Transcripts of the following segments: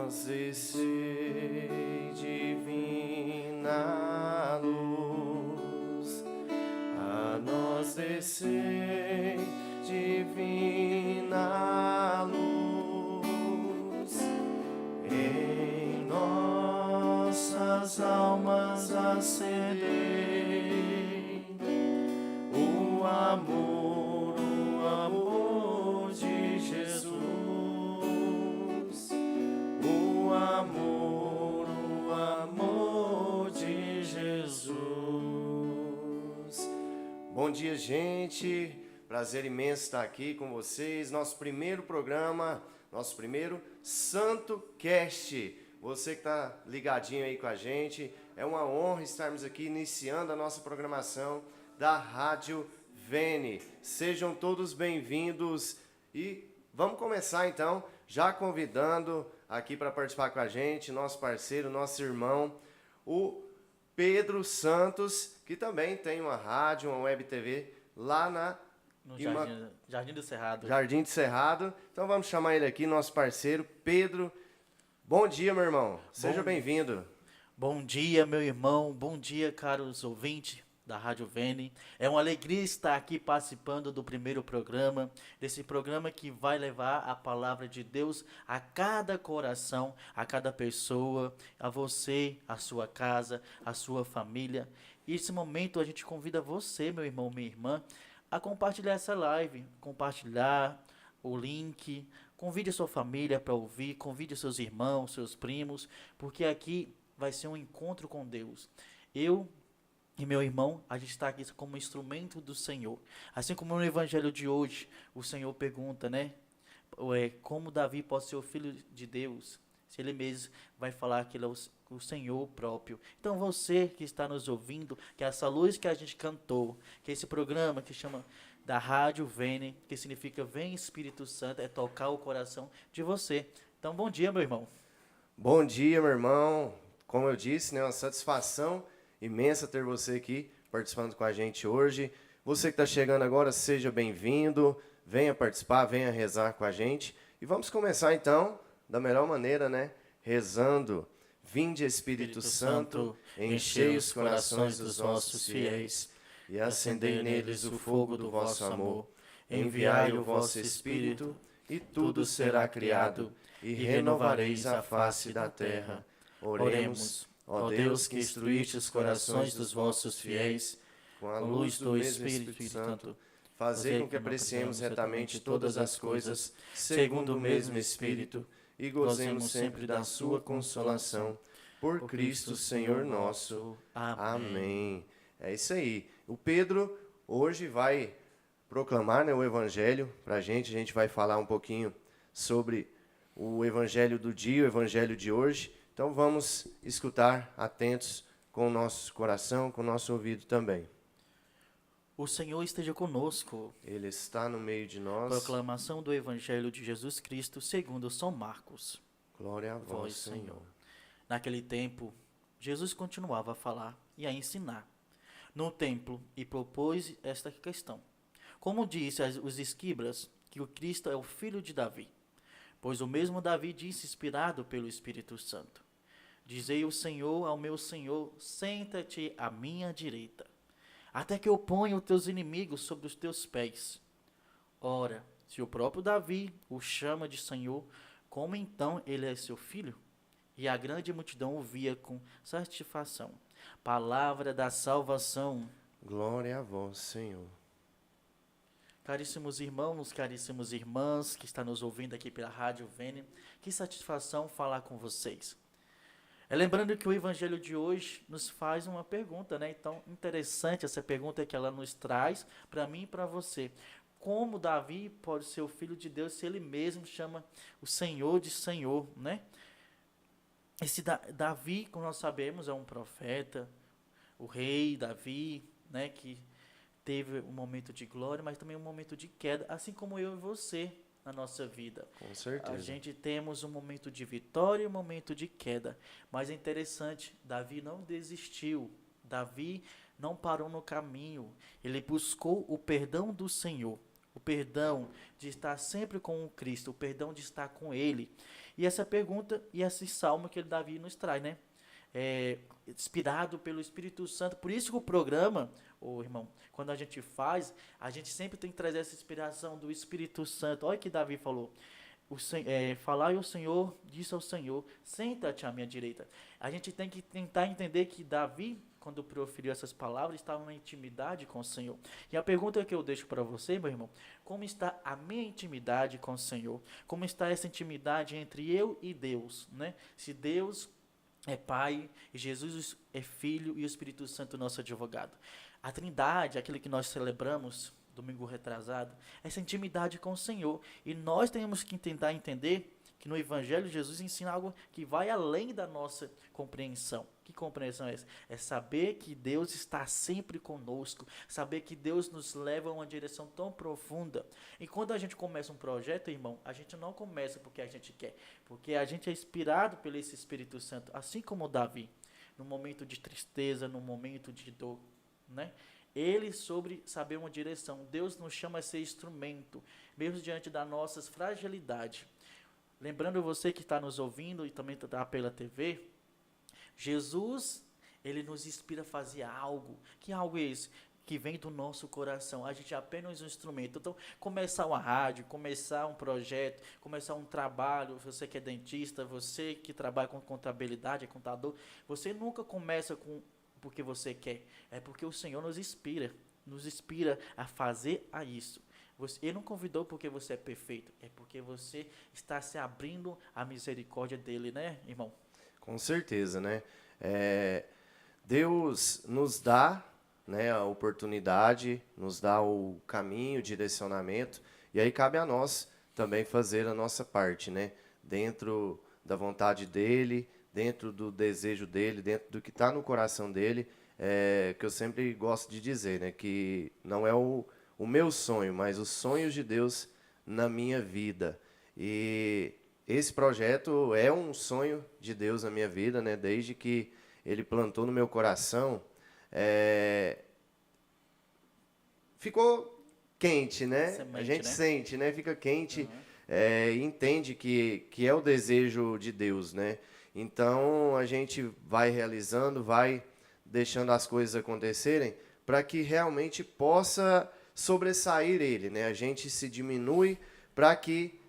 nós descei, divina luz, a nós descei, divina luz, em nossas almas acendei o amor de Jesus, o amor de Jesus. Bom dia, gente. Prazer imenso estar aqui com vocês. Nosso primeiro programa, nosso primeiro Santo Cast. Você que está ligadinho aí com a gente, é uma honra estarmos aqui iniciando a nossa programação da Rádio Vene. Sejam todos bem-vindos e vamos começar então, já convidando aqui para participar com a gente, nosso parceiro, nosso irmão, o Pedro Santos, que também tem uma rádio, uma web TV lá no Jardim do Cerrado. Jardim do Cerrado. Então vamos chamar ele aqui, nosso parceiro, Pedro. Bom dia, meu irmão. Seja bem-vindo. Bom dia, meu irmão. Bom dia, caros ouvintes da Rádio Vene. É uma alegria estar aqui participando do primeiro programa, desse programa que vai levar a palavra de Deus a cada coração, a cada pessoa, a você, a sua casa, a sua família. E nesse momento a gente convida você, meu irmão, minha irmã, a compartilhar essa live, compartilhar o link, convide a sua família para ouvir, convide seus irmãos, seus primos, porque aqui vai ser um encontro com Deus. Eu e meu irmão, a gente está aqui como instrumento do Senhor. Assim como no evangelho de hoje, o Senhor pergunta, né? Como Davi pode ser o filho de Deus, se ele mesmo vai falar que ele é o Senhor próprio. Então você que está nos ouvindo, que essa luz que a gente cantou, que esse programa que chama da Rádio Vene, que significa Vem Espírito Santo, é tocar o coração de você. Então bom dia, meu irmão. Bom dia, meu irmão. Como eu disse, né, uma satisfação imensa ter você aqui participando com a gente hoje. Você que está chegando agora, seja bem-vindo. Venha participar, venha rezar com a gente. E vamos começar então, da melhor maneira, né? Rezando. Vinde, Espírito Santo, enchei os corações dos vossos fiéis e acendei neles o fogo do vosso amor. Enviai o vosso Espírito e tudo será criado e renovareis a face da terra. Oremos. Ó Deus, que instruíste os corações dos vossos fiéis com a luz do Espírito Santo, fazei com que apreciemos retamente todas as coisas, segundo o mesmo Espírito, e gozemos sempre da sua consolação. Por Cristo, Senhor nosso. Amém. É isso aí. O Pedro hoje vai proclamar, né, o Evangelho para a gente vai falar um pouquinho sobre o Evangelho do dia, o Evangelho de hoje. Então vamos escutar atentos com o nosso coração, com o nosso ouvido também. O Senhor esteja conosco. Ele está no meio de nós. Proclamação do Evangelho de Jesus Cristo segundo São Marcos. Glória a vós, Senhor. Naquele tempo, Jesus continuava a falar e a ensinar no templo e propôs esta questão. Como disse os escribas que o Cristo é o filho de Davi? Pois o mesmo Davi disse, inspirado pelo Espírito Santo: Dizei o Senhor ao meu Senhor, senta-te à minha direita, até que eu ponha os teus inimigos sobre os teus pés. Ora, se o próprio Davi o chama de Senhor, como então ele é seu filho? E a grande multidão ouvia com satisfação. Palavra da salvação. Glória a vós, Senhor. Caríssimos irmãos, caríssimos irmãs que estão nos ouvindo aqui pela Rádio Vene, que satisfação falar com vocês. Lembrando que o Evangelho de hoje nos faz uma pergunta, né? Então, interessante essa pergunta que ela nos traz para mim e para você. Como Davi pode ser o Filho de Deus se ele mesmo chama o Senhor de Senhor, né? Esse Davi, como nós sabemos, é um profeta, o rei Davi, né? Que teve um momento de glória, mas também um momento de queda, assim como eu e você na nossa vida. Com certeza. A gente temos um momento de vitória e um momento de queda. Mas é interessante, Davi não desistiu. Davi não parou no caminho. Ele buscou o perdão do Senhor. O perdão de estar sempre com o Cristo. O perdão de estar com Ele. E essa pergunta e esse salmo que Davi nos traz, né? Inspirado pelo Espírito Santo. Por isso que o programa, irmão, quando a gente faz, a gente sempre tem que trazer essa inspiração do Espírito Santo. Olha o que Davi falou. Falar e o Senhor disse ao Senhor, senta-te à minha direita. A gente tem que tentar entender que Davi, quando proferiu essas palavras, estava na intimidade com o Senhor. E a pergunta que eu deixo para você, meu irmão, como está a minha intimidade com o Senhor? Como está essa intimidade entre eu e Deus, né? Se Deus é Pai, e Jesus é Filho e o Espírito Santo nosso advogado. A Trindade, aquilo que nós celebramos domingo retrasado, essa intimidade com o Senhor. E nós temos que tentar entender que no Evangelho Jesus ensina algo que vai além da nossa compreensão. Que compreensão é essa? É saber que Deus está sempre conosco, saber que Deus nos leva a uma direção tão profunda. E quando a gente começa um projeto, irmão, a gente não começa porque a gente quer, porque a gente é inspirado pelo esse Espírito Santo, assim como Davi, no momento de tristeza, no momento de dor, né? Ele sobre saber uma direção. Deus nos chama a ser instrumento, mesmo diante das nossas fragilidades. Lembrando você que está nos ouvindo e também está pela TV, Jesus, ele nos inspira a fazer algo. Que algo é esse? Que vem do nosso coração. A gente é apenas um instrumento. Então, começar uma rádio, começar um projeto, começar um trabalho, você que é dentista, você que trabalha com contabilidade, é contador, você nunca começa porque você quer. É porque o Senhor nos inspira a fazer isso. Ele não convidou porque você é perfeito, é porque você está se abrindo à misericórdia dele, né, irmão? Com certeza, né? Deus nos dá, né, a oportunidade, nos dá o caminho, o direcionamento, e aí cabe a nós também fazer a nossa parte, né? Dentro da vontade dele, dentro do desejo dele, dentro do que está no coração dele, que eu sempre gosto de dizer, né? Que não é o meu sonho, mas os sonhos de Deus na minha vida. E esse projeto é um sonho de Deus na minha vida, né? Desde que ele plantou no meu coração, ficou quente, né? Semente, a gente né? sente, né? Fica quente, e entende que é o desejo de Deus, né? Então a gente vai realizando, vai deixando as coisas acontecerem para que realmente possa sobressair ele, né? A gente se diminui para que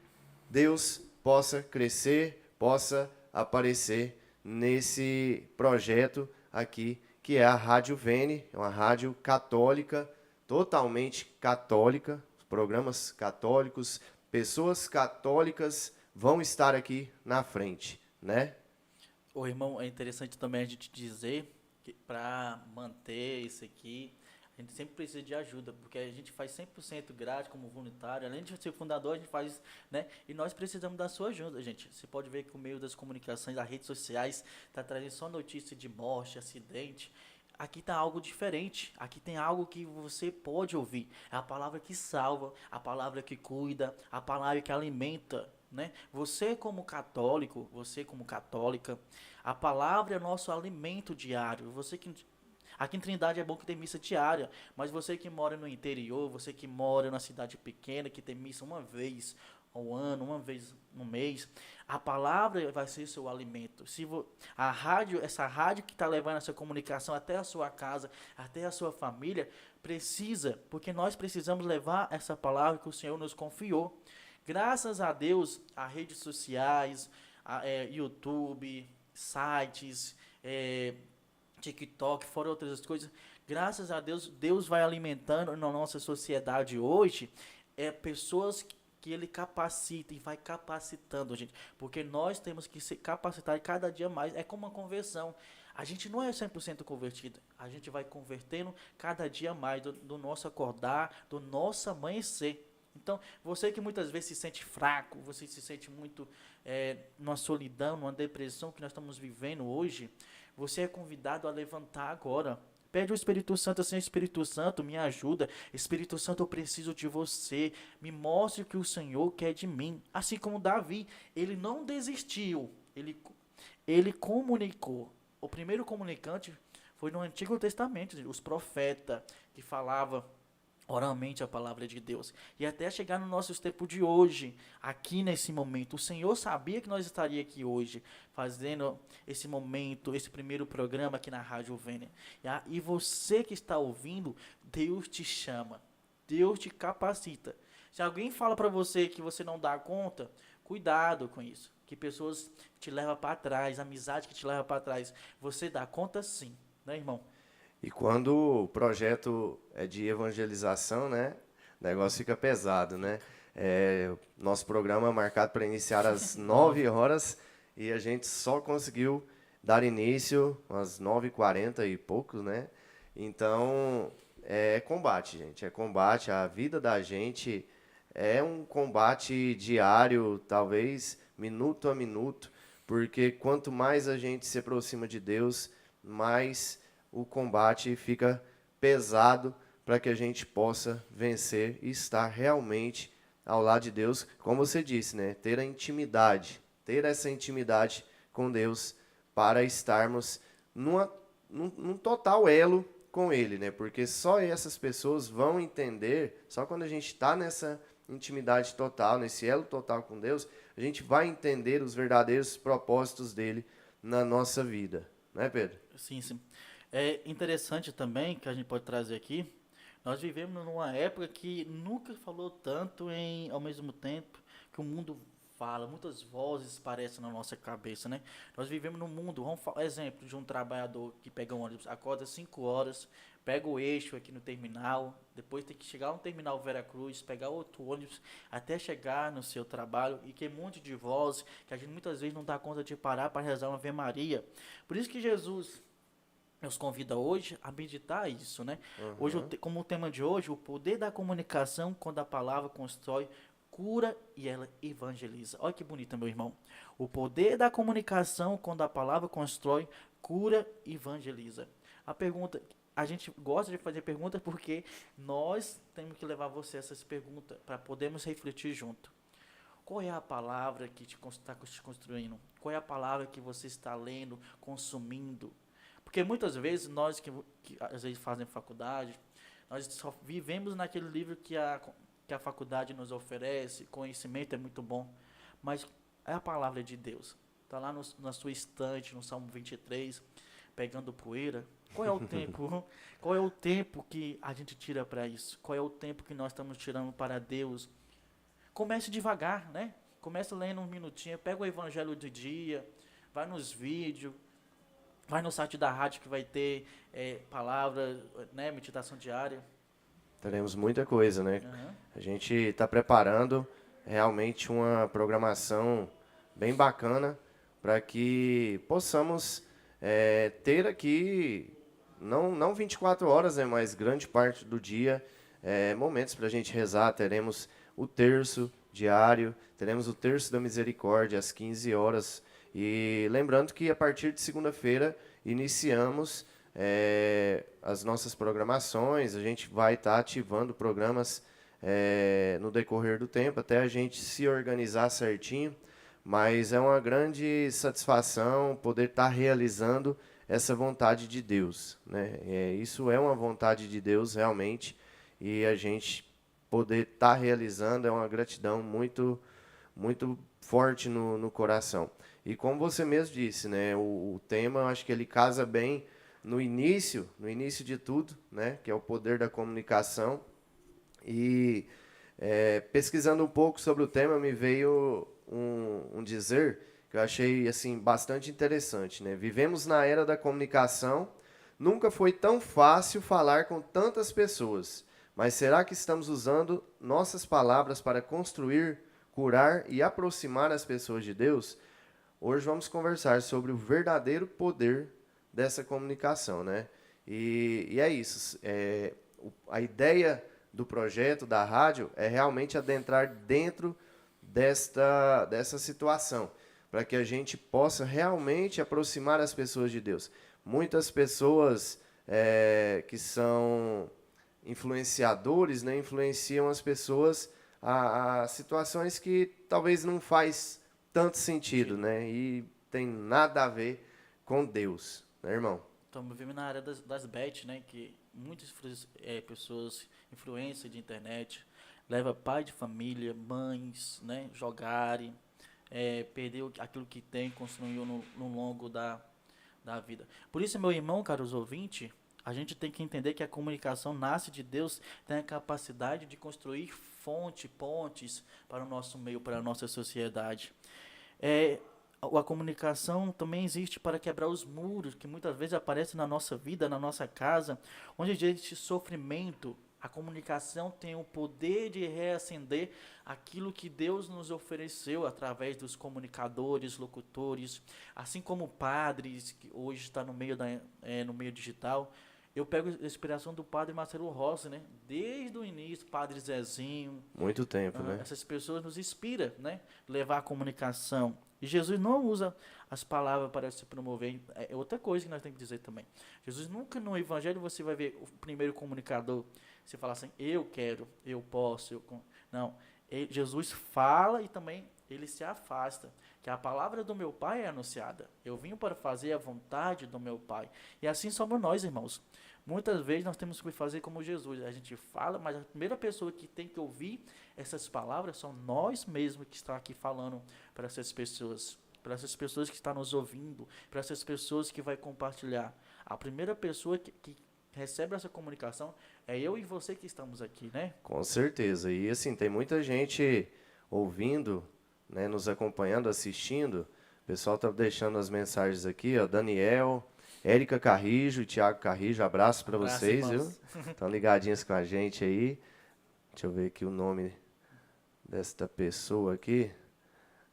Deus possa crescer, possa aparecer nesse projeto aqui, que é a Rádio Vene, é uma rádio católica, totalmente católica, programas católicos, pessoas católicas vão estar aqui na frente, né? Ô, irmão, é interessante também a gente dizer que para manter isso aqui, a gente sempre precisa de ajuda, porque a gente faz 100% grátis como voluntário, além de ser fundador, a gente faz, né? E nós precisamos da sua ajuda, gente. Você pode ver que o meio das comunicações, as redes sociais, está trazendo só notícia de morte, acidente. Aqui está algo diferente, aqui tem algo que você pode ouvir. É a palavra que salva, a palavra que cuida, a palavra que alimenta, né? Você como católico, você como católica, a palavra é nosso alimento diário. Aqui em Trindade é bom que tem missa diária, mas você que mora no interior, você que mora na cidade pequena, que tem missa uma vez ao ano, uma vez no mês, a palavra vai ser seu alimento. Essa rádio que está levando essa comunicação até a sua casa, até a sua família, precisa, porque nós precisamos levar essa palavra que o Senhor nos confiou. Graças a Deus, as redes sociais, YouTube, sites, TikTok, fora outras coisas, graças a Deus, Deus vai alimentando na nossa sociedade hoje pessoas que Ele capacita e vai capacitando, gente, porque nós temos que se capacitar cada dia mais, é como uma conversão. A gente não é 100% convertido, a gente vai convertendo cada dia mais do nosso acordar, do nosso amanhecer. Então, você que muitas vezes se sente fraco, você se sente muito numa solidão, numa depressão que nós estamos vivendo hoje, você é convidado a levantar agora. Pede ao Espírito Santo, assim, Espírito Santo, me ajuda. Espírito Santo, eu preciso de você. Me mostre o que o Senhor quer de mim. Assim como Davi, ele não desistiu. Ele comunicou. O primeiro comunicante foi no Antigo Testamento, os profetas que falavam oralmente a palavra de Deus. E até chegar no nosso tempo de hoje, aqui nesse momento. O Senhor sabia que nós estaríamos aqui hoje, fazendo esse momento, esse primeiro programa aqui na Rádio Vênia. E você que está ouvindo, Deus te chama, Deus te capacita. Se alguém fala para você que você não dá conta, cuidado com isso. Que pessoas te levam para trás, amizade que te leva para trás. Você dá conta sim, né, irmão? E quando o projeto é de evangelização, né, o negócio fica pesado, né? Nosso programa é marcado para iniciar às 9 horas e a gente só conseguiu dar início às 9h40 e poucos, né? Então, é combate, gente, é combate. A vida da gente é um combate diário, talvez minuto a minuto, porque quanto mais a gente se aproxima de Deus, mais o combate fica pesado para que a gente possa vencer e estar realmente ao lado de Deus, como você disse, né? Ter essa intimidade com Deus para estarmos num total elo com Ele, né? Porque só essas pessoas vão entender, só quando a gente está nessa intimidade total, nesse elo total com Deus, a gente vai entender os verdadeiros propósitos dele na nossa vida, né, Pedro? Sim, sim. É interessante também que a gente pode trazer aqui. Nós vivemos numa época que nunca falou tanto em, ao mesmo tempo que o mundo fala, muitas vozes parecem na nossa cabeça, né? Nós vivemos num mundo, vamos falar exemplo de um trabalhador que pega um ônibus, acorda 5 horas, pega o eixo aqui no terminal, depois tem que chegar no terminal Veracruz, pegar outro ônibus até chegar no seu trabalho, e que é um monte de vozes que a gente muitas vezes não dá conta de parar para rezar uma Ave Maria. Por isso que Jesus nos convida hoje a meditar isso, né? Hoje, como o tema de hoje, o poder da comunicação quando a palavra constrói, cura e ela evangeliza. Olha que bonito, meu irmão. O poder da comunicação quando a palavra constrói, cura e evangeliza. A pergunta, a gente gosta de fazer perguntas porque nós temos que levar você a essas perguntas para podermos refletir junto. Qual é a palavra que está te construindo? Qual é a palavra que você está lendo, consumindo? Porque muitas vezes nós que às vezes fazem faculdade, nós só vivemos naquele livro que a faculdade nos oferece, conhecimento é muito bom, mas é a palavra de Deus. Está lá na sua estante, no Salmo 23, pegando poeira. Qual é o tempo? Qual é o tempo que a gente tira para isso? Qual é o tempo que nós estamos tirando para Deus? Comece devagar, né? Comece lendo um minutinho, pega o evangelho do dia, vai nos vídeos, vai no site da rádio que vai ter palavra, né, meditação diária. Teremos muita coisa, né? Uhum. A gente está preparando realmente uma programação bem bacana para que possamos ter aqui, não 24 horas, né, mas grande parte do dia, momentos para a gente rezar. Teremos o terço diário, teremos o terço da misericórdia às 15 horas. E lembrando que a partir de segunda-feira iniciamos as nossas programações. A gente vai estar ativando programas no decorrer do tempo, até a gente se organizar certinho. Mas é uma grande satisfação poder estar realizando essa vontade de Deus, né? Isso é uma vontade de Deus realmente, e a gente poder estar realizando é uma gratidão muito, muito forte no coração. E como você mesmo disse, né, o tema, eu acho que ele casa bem no início de tudo, né, que é o poder da comunicação. E pesquisando um pouco sobre o tema, me veio um dizer que eu achei assim bastante interessante, né? Vivemos na era da comunicação, nunca foi tão fácil falar com tantas pessoas. Mas será que estamos usando nossas palavras para construir, curar e aproximar as pessoas de Deus? Hoje vamos conversar sobre o verdadeiro poder dessa comunicação, né? E é isso. A ideia do projeto, da rádio, é realmente adentrar dentro dessa situação, para que a gente possa realmente aproximar as pessoas de Deus. Muitas pessoas que são influenciadores, né, influenciam as pessoas a situações que talvez não faz tanto sentido, né, e tem nada a ver com Deus, né, irmão? Estamos vivendo na área das bets, né? Que muitas pessoas, influência de internet, leva pai de família, mães, né, jogarem, perder aquilo que tem, construiu no longo da vida. Por isso, meu irmão, caros ouvintes, a gente tem que entender que a comunicação nasce de Deus, tem a capacidade de construir pontes para o nosso meio, para a nossa sociedade. A comunicação também existe para quebrar os muros que muitas vezes aparecem na nossa vida, na nossa casa, onde existe sofrimento. A comunicação tem o poder de reacender aquilo que Deus nos ofereceu através dos comunicadores, locutores, assim como padres, que hoje está no meio digital. Eu pego a inspiração do padre Marcelo Rossi, né? Desde o início, padre Zezinho. Muito tempo, né? Essas pessoas nos inspiram, né? Levar a comunicação. E Jesus não usa as palavras para se promover. É outra coisa que nós temos que dizer também. Jesus nunca no evangelho você vai ver o primeiro comunicador. Você fala assim, eu quero, eu posso. Não. Jesus fala e também ele se afasta. Que a palavra do meu Pai é anunciada. Eu vim para fazer a vontade do meu Pai. E assim somos nós, irmãos. Muitas vezes nós temos que fazer como Jesus. A gente fala, mas a primeira pessoa que tem que ouvir essas palavras são nós mesmos que estamos aqui falando para essas pessoas. Para essas pessoas que estão nos ouvindo. Para essas pessoas que vai compartilhar. A primeira pessoa que recebe essa comunicação é eu e você que estamos aqui, né? Com certeza. E assim, tem muita gente ouvindo, né, nos acompanhando, assistindo. O pessoal está deixando as mensagens aqui, ó. Daniel, Érica Carrijo e Tiago Carrijo, abraço para vocês, viu? Estão ligadinhos com a gente aí. Deixa eu ver aqui o nome desta pessoa aqui.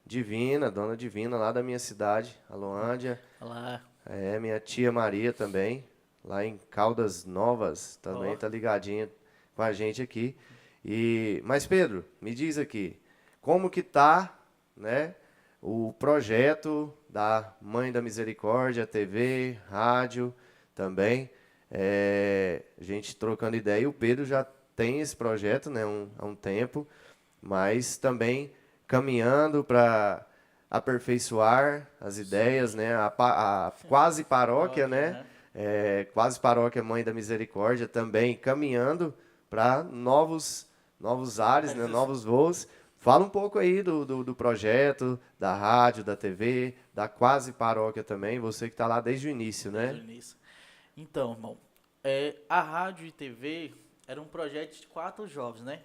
Divina, Dona Divina, lá da minha cidade, Aloândia. Olá. Minha tia Maria também, lá em Caldas Novas, também está ligadinha com a gente aqui. Mas Pedro, me diz aqui, como que tá, né, o projeto da Mãe da Misericórdia, TV, rádio também, a gente trocando ideia, e o Pedro já tem esse projeto, né, há um tempo, mas também caminhando para aperfeiçoar as ideias, né, a quase paróquia, né, quase paróquia Mãe da Misericórdia também caminhando para novos ares, né, novos voos. Fala um pouco aí do projeto, da rádio, da TV, da quase paróquia também, você que está lá desde o início, né? Desde o início. Então, irmão, a rádio e TV era um projeto de 4 jovens, né?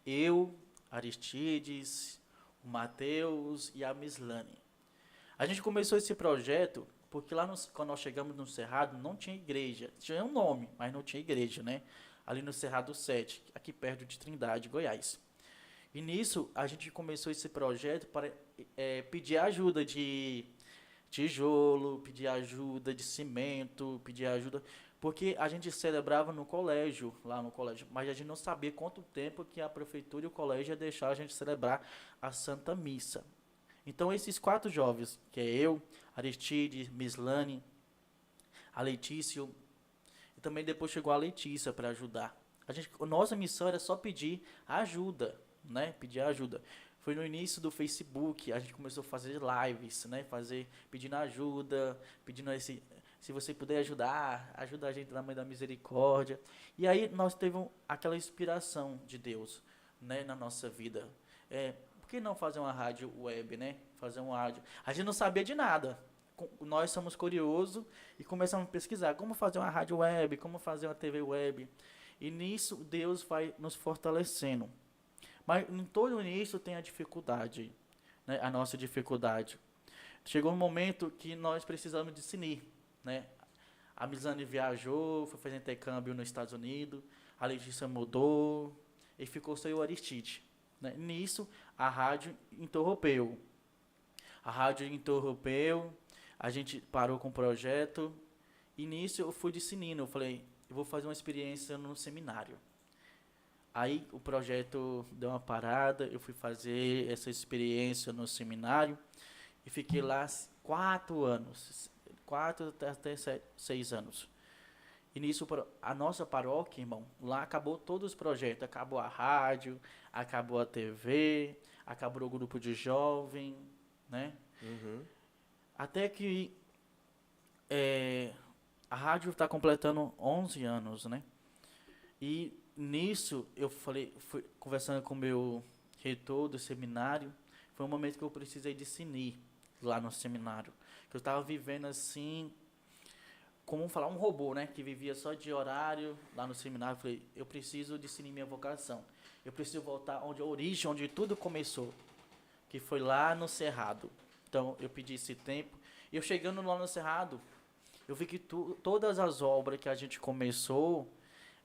Eu, Aristides, o Mateus e a Mislane. A gente começou esse projeto porque lá quando nós chegamos no Cerrado não tinha igreja. Tinha um nome, mas não tinha igreja, né? Ali no Cerrado 7, aqui perto de Trindade, Goiás. E nisso a gente começou esse projeto para pedir ajuda de tijolo, pedir ajuda de cimento, pedir ajuda... Porque a gente celebrava no colégio, lá no colégio, mas a gente não sabia quanto tempo que a prefeitura e o colégio ia deixar a gente celebrar a Santa Missa. Então esses 4 jovens, que é eu, Aristides, Mislane, a Letícia, e também depois chegou a Letícia para ajudar. A nossa missão era só pedir ajuda, né? Pedir ajuda. Foi no início do Facebook, a gente começou a fazer lives, né? Pedindo ajuda, pedindo se você puder ajudar, ajuda a gente na Mãe da Misericórdia. E aí nós tivemos aquela inspiração de Deus, né, na nossa vida. Por que não fazer uma rádio web, né? Fazer uma rádio. A gente não sabia de nada. Nós somos curiosos e começamos a pesquisar como fazer uma rádio web, como fazer uma TV web. E nisso Deus vai nos fortalecendo. Mas em todo início tem a dificuldade, né? A nossa dificuldade. Chegou um momento que nós precisamos discernir, né? A Mislane viajou, foi fazer intercâmbio nos Estados Unidos, a Letícia mudou e ficou só eu, Aristide, né? Nisso a rádio interrompeu. A gente parou com o projeto e nisso eu fui discernindo, eu falei, eu vou fazer uma experiência no seminário. Aí o projeto deu uma parada, eu fui fazer essa experiência no seminário e fiquei lá 4 anos, 4 até 6 anos. E nisso, a nossa paróquia, irmão, lá acabou todos os projetos. Acabou a rádio, acabou a TV, acabou o grupo de jovem, né? Uhum. Até que a rádio está completando 11 anos, né? E nisso eu fui conversando com o meu reitor do seminário, foi um momento que eu precisei discernir lá no seminário, que eu estava vivendo assim, como falar, um robô, né, que vivia só de horário lá no seminário. Eu falei, eu preciso discernir minha vocação, eu preciso voltar onde a origem, onde tudo começou, que foi lá no Cerrado. Então eu pedi esse tempo, e eu chegando lá no Cerrado, eu vi que todas as obras que a gente começou,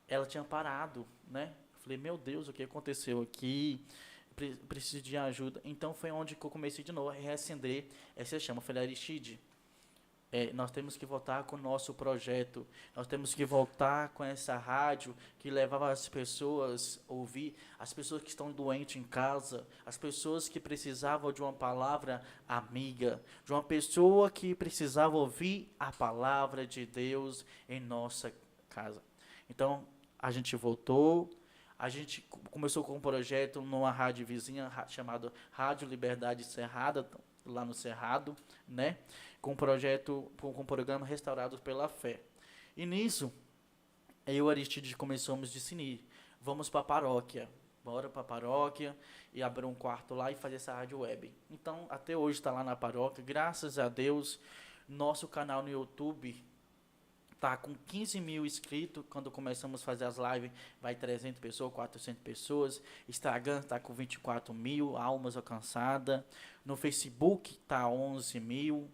ela tinha parado, né? Eu falei, meu Deus, o que aconteceu aqui? Preciso de ajuda. Então foi onde que eu comecei de novo a reacender essa chama. Eu falei, Aristide, nós temos que voltar com o nosso projeto, nós temos que voltar com essa rádio que levava as pessoas a ouvir, as pessoas que estão doentes em casa, as pessoas que precisavam de uma palavra amiga, de uma pessoa que precisava ouvir a palavra de Deus em nossa casa. Então, a gente voltou, a gente começou com um projeto numa rádio vizinha chamada Rádio Liberdade Cerrada, lá no Cerrado, né? Com um projeto, com um programa Restaurados pela Fé. E nisso, eu e o Aristide começamos a discernir. Vamos para a paróquia. Bora para a paróquia e abrir um quarto lá e fazer essa rádio web. Então, até hoje está lá na paróquia. Graças a Deus, nosso canal no YouTube tá com 15 mil inscritos. Quando começamos a fazer as lives, vai 300 pessoas, 400 pessoas. Instagram está com 24 mil almas alcançadas. No Facebook tá 11 mil.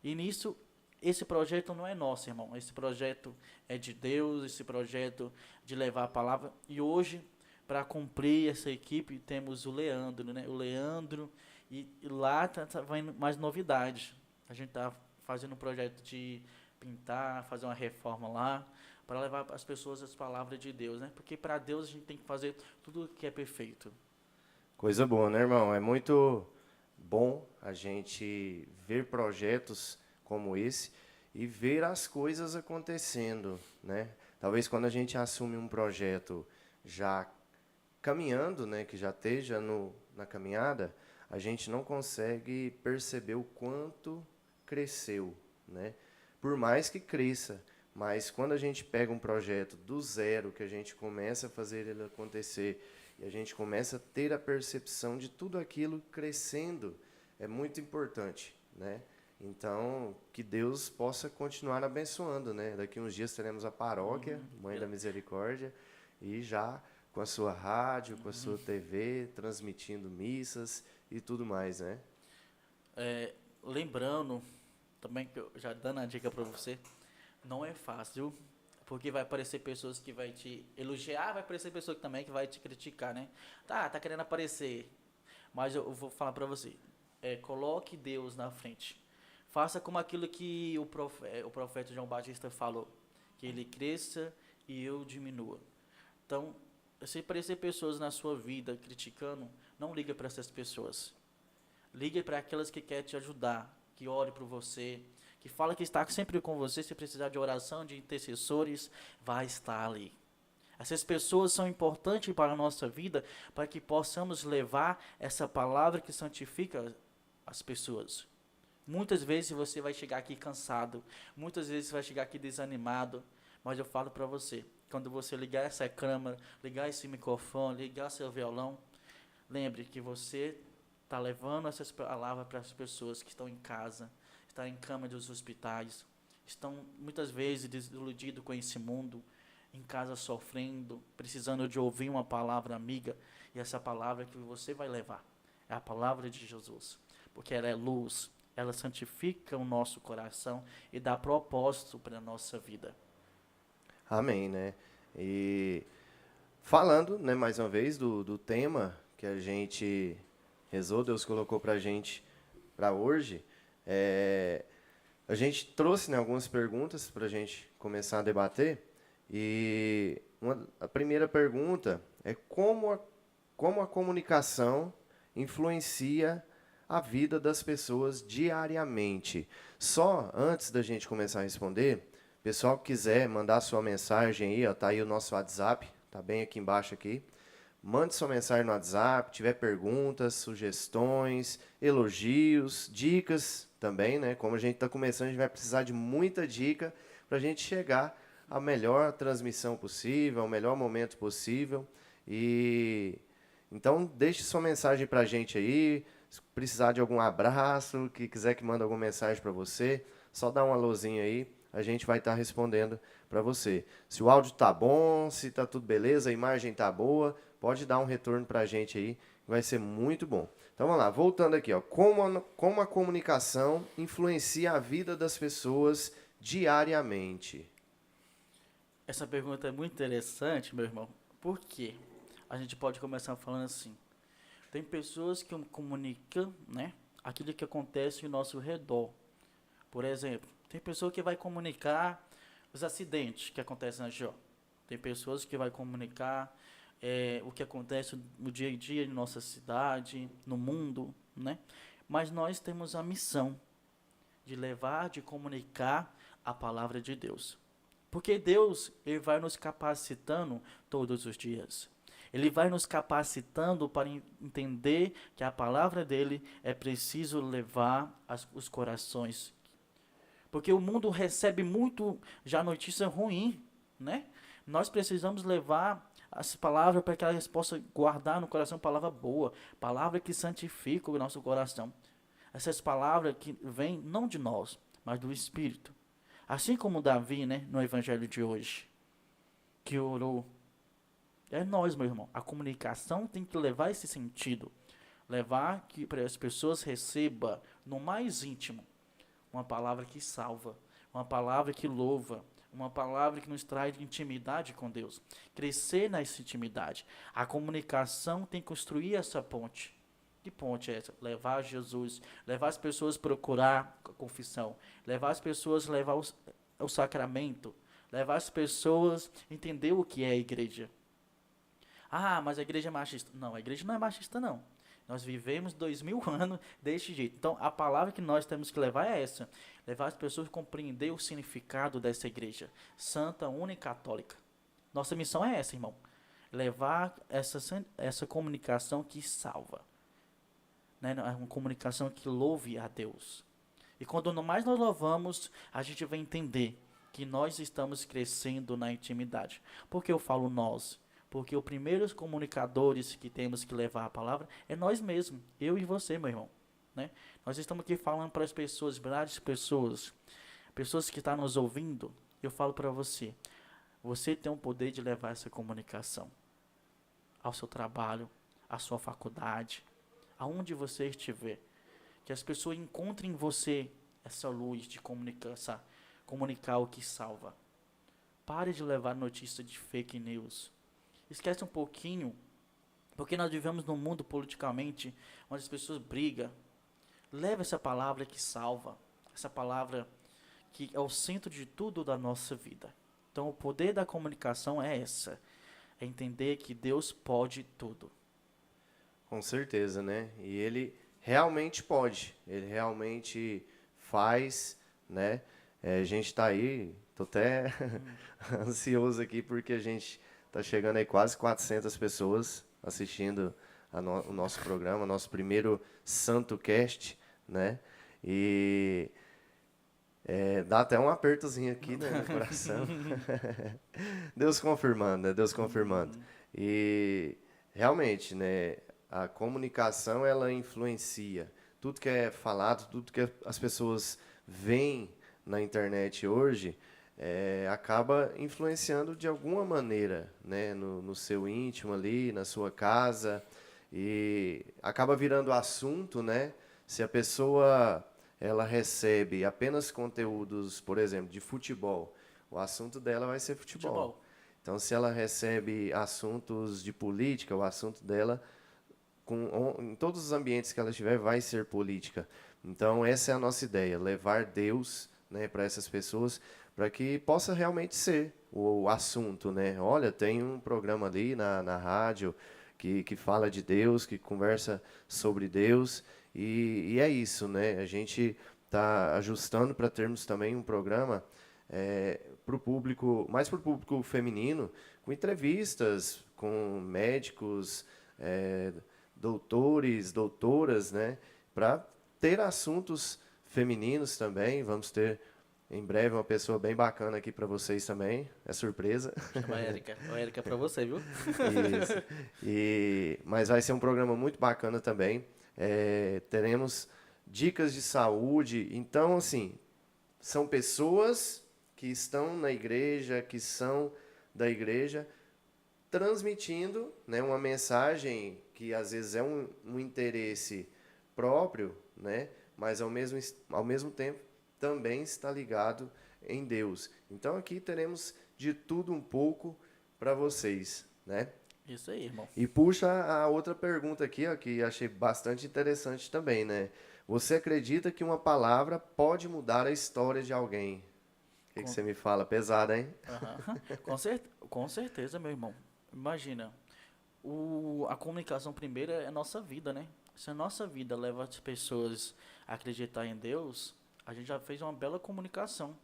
E nisso, esse projeto não é nosso, irmão. Esse projeto é de Deus, esse projeto de levar a palavra. E hoje, para cumprir essa equipe, temos o Leandro, né? O Leandro, e lá tá vindo mais novidades. A gente tá fazendo um projeto de pintar, fazer uma reforma lá, para levar as pessoas as palavras de Deus, né? Porque para Deus a gente tem que fazer tudo que é perfeito. Coisa boa, né, irmão? É muito bom a gente ver projetos como esse e ver as coisas acontecendo, né? Talvez quando a gente assume um projeto já caminhando, né, que já esteja na caminhada, a gente não consegue perceber o quanto cresceu, né? Por mais que cresça, mas quando a gente pega um projeto do zero, que a gente começa a fazer ele acontecer, e a gente começa a ter a percepção de tudo aquilo crescendo, é muito importante, né? Então, que Deus possa continuar abençoando, né? Daqui uns dias teremos a paróquia, Mãe da Misericórdia, e já com a sua rádio, com a sua TV, transmitindo missas e tudo mais, né? Lembrando, também, que já dando a dica para você, não é fácil, porque vai aparecer pessoas que vai te elogiar, vai aparecer pessoas também que vai te criticar, né? Tá querendo aparecer, mas eu vou falar para você, coloque Deus na frente. Faça como aquilo que o profeta João Batista falou, que ele cresça e eu diminua. Então, se aparecer pessoas na sua vida criticando, não liga para essas pessoas. Ligue para aquelas que querem te ajudar, que ore por você, que fala que está sempre com você. Se precisar de oração, de intercessores, vai estar ali. Essas pessoas são importantes para a nossa vida, para que possamos levar essa palavra que santifica as pessoas. Muitas vezes você vai chegar aqui cansado, muitas vezes você vai chegar aqui desanimado, mas eu falo para você, quando você ligar essa câmera, ligar esse microfone, ligar seu violão, lembre que você está levando essas palavras para as pessoas que estão em casa, estão em cama dos hospitais, estão muitas vezes desiludidos com esse mundo, em casa sofrendo, precisando de ouvir uma palavra amiga, e essa palavra que você vai levar é a palavra de Jesus, porque ela é luz, ela santifica o nosso coração e dá propósito para a nossa vida. Amém, né? E falando, né, mais uma vez, do tema que a gente rezou, Deus colocou para a gente para hoje, a gente trouxe, né, algumas perguntas para a gente começar a debater. E a primeira pergunta é como a comunicação influencia a vida das pessoas diariamente. Só antes da gente começar a responder, pessoal que quiser mandar sua mensagem aí, ó, tá aí o nosso WhatsApp, tá bem aqui embaixo aqui. Mande sua mensagem no WhatsApp, tiver perguntas, sugestões, elogios, dicas também, né? Como a gente está começando, a gente vai precisar de muita dica para a gente chegar a melhor transmissão possível, o melhor momento possível. E então deixe sua mensagem para a gente aí. Se precisar de algum abraço, que quiser que mande alguma mensagem para você, só dá um alôzinho aí, a gente vai estar respondendo para você. Se o áudio tá bom, se tá tudo beleza, a imagem tá boa, pode dar um retorno para a gente aí, vai ser muito bom. Então vamos lá, voltando aqui, ó, como a comunicação influencia a vida das pessoas diariamente? Essa pergunta é muito interessante, meu irmão. Por quê? A gente pode começar falando assim. Tem pessoas que comunicam, né, aquilo que acontece ao nosso redor. Por exemplo, tem pessoa que vai comunicar os acidentes que acontecem na GO. Tem pessoas que vai comunicar o que acontece no dia a dia em nossa cidade, no mundo, né? Mas nós temos a missão de levar, de comunicar a palavra de Deus. Porque Deus, Ele vai nos capacitando todos os dias. Ele vai nos capacitando para entender que a palavra dele é preciso levar os corações. Porque o mundo recebe muito já notícia ruim, né? Nós precisamos levar as palavras para que elas possam guardar no coração palavra boa, palavra que santifica o nosso coração. Essas palavras que vêm não de nós, mas do Espírito. Assim como Davi, né, no evangelho de hoje, que orou. É nós, meu irmão. A comunicação tem que levar esse sentido. Levar que para as pessoas recebam no mais íntimo uma palavra que salva, uma palavra que louva, uma palavra que nos traz intimidade com Deus. Crescer nessa intimidade. A comunicação tem que construir essa ponte. Que ponte é essa? Levar Jesus, levar as pessoas a procurar a confissão, levar as pessoas a levar o sacramento, levar as pessoas a entender o que é a igreja. Ah, mas a igreja é machista. Não, a igreja não é machista, não. Nós vivemos 2000 anos deste jeito. Então, a palavra que nós temos que levar é essa. Levar as pessoas a compreender o significado dessa igreja. Santa, única e católica. Nossa missão é essa, irmão. Levar essa comunicação que salva. Né? Uma comunicação que louve a Deus. E quando mais nós louvamos, a gente vai entender que nós estamos crescendo na intimidade. Por que eu falo nós? Porque os primeiros comunicadores que temos que levar a palavra é nós mesmos, eu e você, meu irmão. Né? Nós estamos aqui falando para as pessoas, várias pessoas, pessoas que estão nos ouvindo. Eu falo para você, você tem o poder de levar essa comunicação ao seu trabalho, à sua faculdade, aonde você estiver. Que as pessoas encontrem em você essa luz de comunicar o que salva. Pare de levar notícia de fake news. Esquece um pouquinho, porque nós vivemos num mundo politicamente onde as pessoas brigam. Leva essa palavra que salva, essa palavra que é o centro de tudo da nossa vida. Então o poder da comunicação é essa, é entender que Deus pode tudo. Com certeza, né? E ele realmente pode, ele realmente faz, né? A gente está aí, tô até ansioso aqui porque a gente tá chegando aí quase 400 pessoas assistindo o nosso programa, nosso primeiro Santo Cast, né? E dá até um apertozinho aqui, né, no coração. Deus confirmando, né? Deus confirmando. E realmente, né, a comunicação ela influencia. Tudo que é falado, tudo que as pessoas veem na internet hoje, acaba influenciando de alguma maneira, né, no seu íntimo ali, na sua casa, e acaba virando assunto, né? Se a pessoa ela recebe apenas conteúdos, por exemplo, de futebol, o assunto dela vai ser futebol. Então, se ela recebe assuntos de política, o assunto dela, em todos os ambientes que ela estiver, vai ser política. Então, essa é a nossa ideia, levar Deus, né, para essas pessoas, para que possa realmente ser o assunto, né? Olha, tem um programa ali na rádio que fala de Deus, que conversa sobre Deus, e é isso, né? A gente está ajustando para termos também um programa para o público, mais para o público feminino, com entrevistas com médicos, doutores, doutoras, né? Para ter assuntos femininos também, vamos ter em breve uma pessoa bem bacana aqui para vocês também. É surpresa. Chama a Érica. A Érica é pra você, viu? Isso. Mas vai ser um programa muito bacana também. Teremos dicas de saúde. Então, assim, são pessoas que estão na igreja, que são da igreja, transmitindo, né, uma mensagem que às vezes é um interesse próprio, né, mas ao mesmo tempo também está ligado em Deus. Então aqui teremos de tudo um pouco para vocês, né? Isso aí, irmão. E puxa a outra pergunta aqui, ó, que achei bastante interessante também, né? Você acredita que uma palavra pode mudar a história de alguém? O que você me fala? Pesada, hein? Aham. Com certeza, meu irmão. Imagina, a comunicação primeiro é a nossa vida, né? Se a nossa vida leva as pessoas a acreditar em Deus, a gente já fez uma bela comunicação.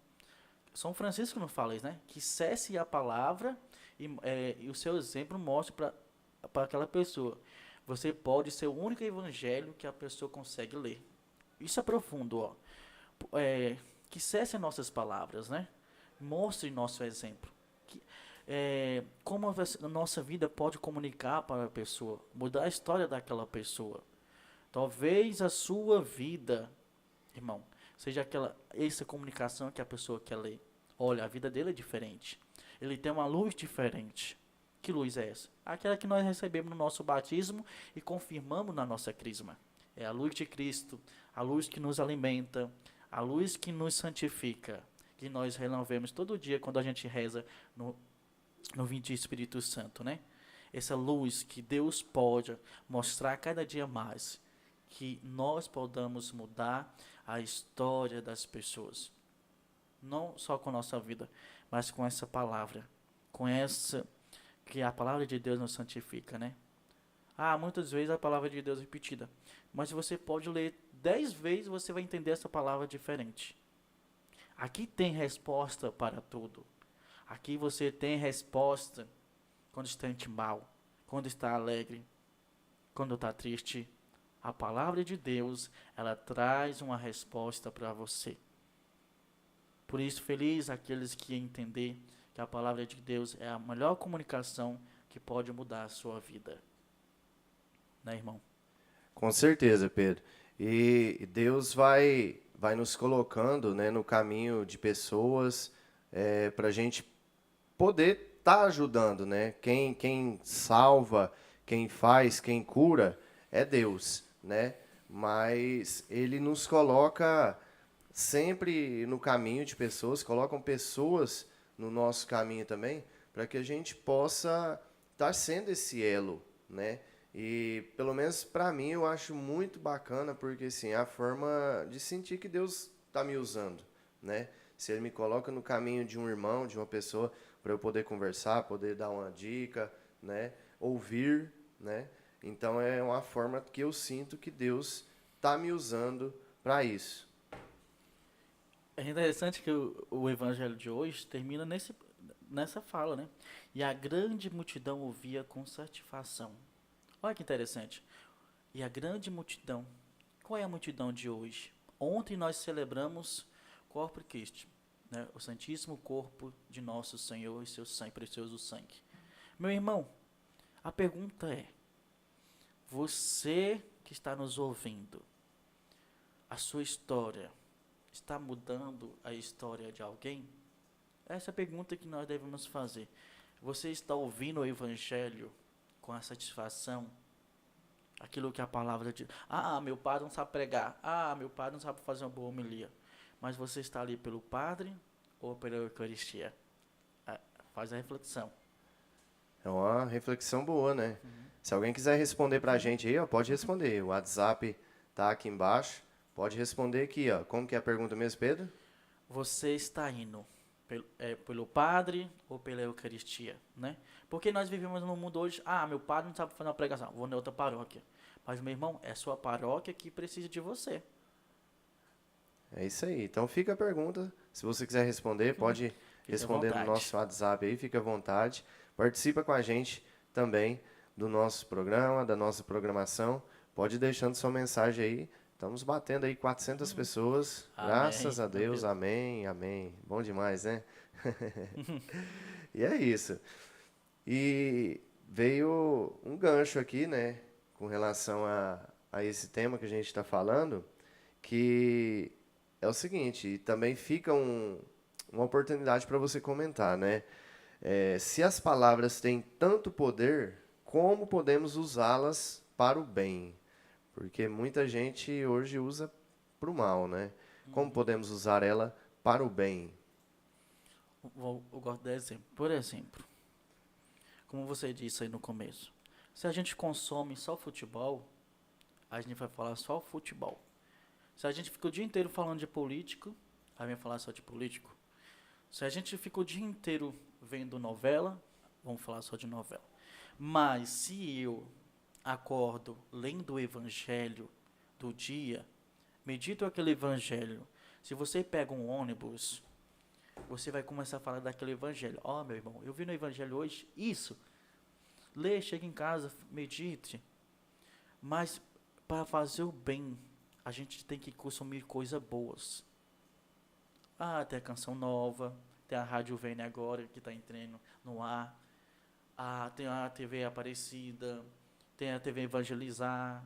São Francisco não fala isso, né? Que cesse a palavra e o seu exemplo mostre para aquela pessoa. Você pode ser o único evangelho que a pessoa consegue ler. Isso é profundo, ó. Que cesse nossas palavras, né? Mostre nosso exemplo. Como a nossa vida pode comunicar para a pessoa, mudar a história daquela pessoa. Talvez a sua vida, irmão, seja essa comunicação que a pessoa quer ler. Olha, a vida dele é diferente. Ele tem uma luz diferente. Que luz é essa? Aquela que nós recebemos no nosso batismo e confirmamos na nossa crisma. É a luz de Cristo, a luz que nos alimenta, a luz que nos santifica, que nós renovemos todo dia quando a gente reza no Vinde Espírito Santo, né? Essa luz que Deus pode mostrar cada dia mais, que nós podamos mudar a história das pessoas. Não só com a nossa vida, mas com essa palavra, que a palavra de Deus nos santifica, né? Muitas vezes a palavra de Deus é repetida, mas você pode ler 10 vezes e você vai entender essa palavra diferente. Aqui tem resposta para tudo. Aqui você tem resposta quando está mal, quando está alegre, quando está triste. A palavra de Deus, ela traz uma resposta para você. Por isso, feliz aqueles que entender que a palavra de Deus é a melhor comunicação que pode mudar a sua vida. Né, irmão? Com certeza, Pedro. E Deus vai nos colocando, né, no caminho de pessoas para a gente poder estar ajudando, né? Quem salva, quem faz, quem cura é Deus, né? Mas Ele nos coloca sempre no caminho de pessoas, colocam pessoas no nosso caminho também, para que a gente possa estar sendo esse elo, né? E pelo menos para mim eu acho muito bacana, porque assim, é a forma de sentir que Deus está me usando, né? Se Ele me coloca no caminho de um irmão, de uma pessoa, para eu poder conversar, poder dar uma dica, né? Ouvir, né? Então é uma forma que eu sinto que Deus está me usando para isso. É interessante que o evangelho de hoje termina nessa fala, né? E a grande multidão ouvia com satisfação. Olha que interessante. E a grande multidão. Qual é a multidão de hoje? Ontem nós celebramos Corpus Christi, né? O Santíssimo Corpo de nosso Senhor e seu sangue, precioso sangue. Meu irmão, a pergunta é: você que está nos ouvindo, a sua história está mudando a história de alguém? Essa é a pergunta que nós devemos fazer. Você está ouvindo o Evangelho com a satisfação? Aquilo que a palavra diz. Meu padre não sabe pregar. Meu padre não sabe fazer uma boa homilia. Mas você está ali pelo padre ou pela Eucaristia? Faz a reflexão. É uma reflexão boa, né? Se alguém quiser responder pra gente aí, ó, pode responder. O WhatsApp tá aqui embaixo. Pode responder aqui, ó. Como que é a pergunta mesmo, Pedro? Você está indo pelo padre ou pela Eucaristia, né? Porque nós vivemos num mundo hoje, meu padre não sabe fazer uma pregação, vou na outra paróquia. Mas, meu irmão, é sua paróquia que precisa de você. É isso aí. Então fica a pergunta. Se você quiser responder, pode responder no nosso WhatsApp aí, fica à vontade. Participa com a gente também do nosso programa, da nossa programação. Pode ir deixando sua mensagem aí, Estamos batendo aí 400 pessoas. Amém, Graças a meu Deus. Deus. Amém, amém. Bom demais, né? E é isso. E veio um gancho aqui, né? Com relação a esse tema que a gente está falando, que é o seguinte, e também fica uma oportunidade para você comentar, né? Se as palavras têm tanto poder, como podemos usá-las para o bem? Porque muita gente hoje usa para o mal, né? Como podemos usar ela para o bem? Eu gosto de exemplo. Por exemplo, como você disse aí no começo, se a gente consome só futebol, a gente vai falar só futebol. Se a gente fica o dia inteiro falando de político, a gente vai falar só de político. Se a gente fica o dia inteiro vendo novela, vamos falar só de novela. Mas se eu acordo lendo o evangelho do dia, medito aquele evangelho, se você pega um ônibus, você vai começar a falar daquele evangelho. Ó, meu irmão, eu vi no evangelho hoje isso. Lê, chega em casa, medite. Mas para fazer o bem, a gente tem que consumir coisas boas. Ah, tem a canção nova, tem a Rádio Vene agora que está entrando no ar. Ah, tem a TV Aparecida, tem a TV Evangelizar,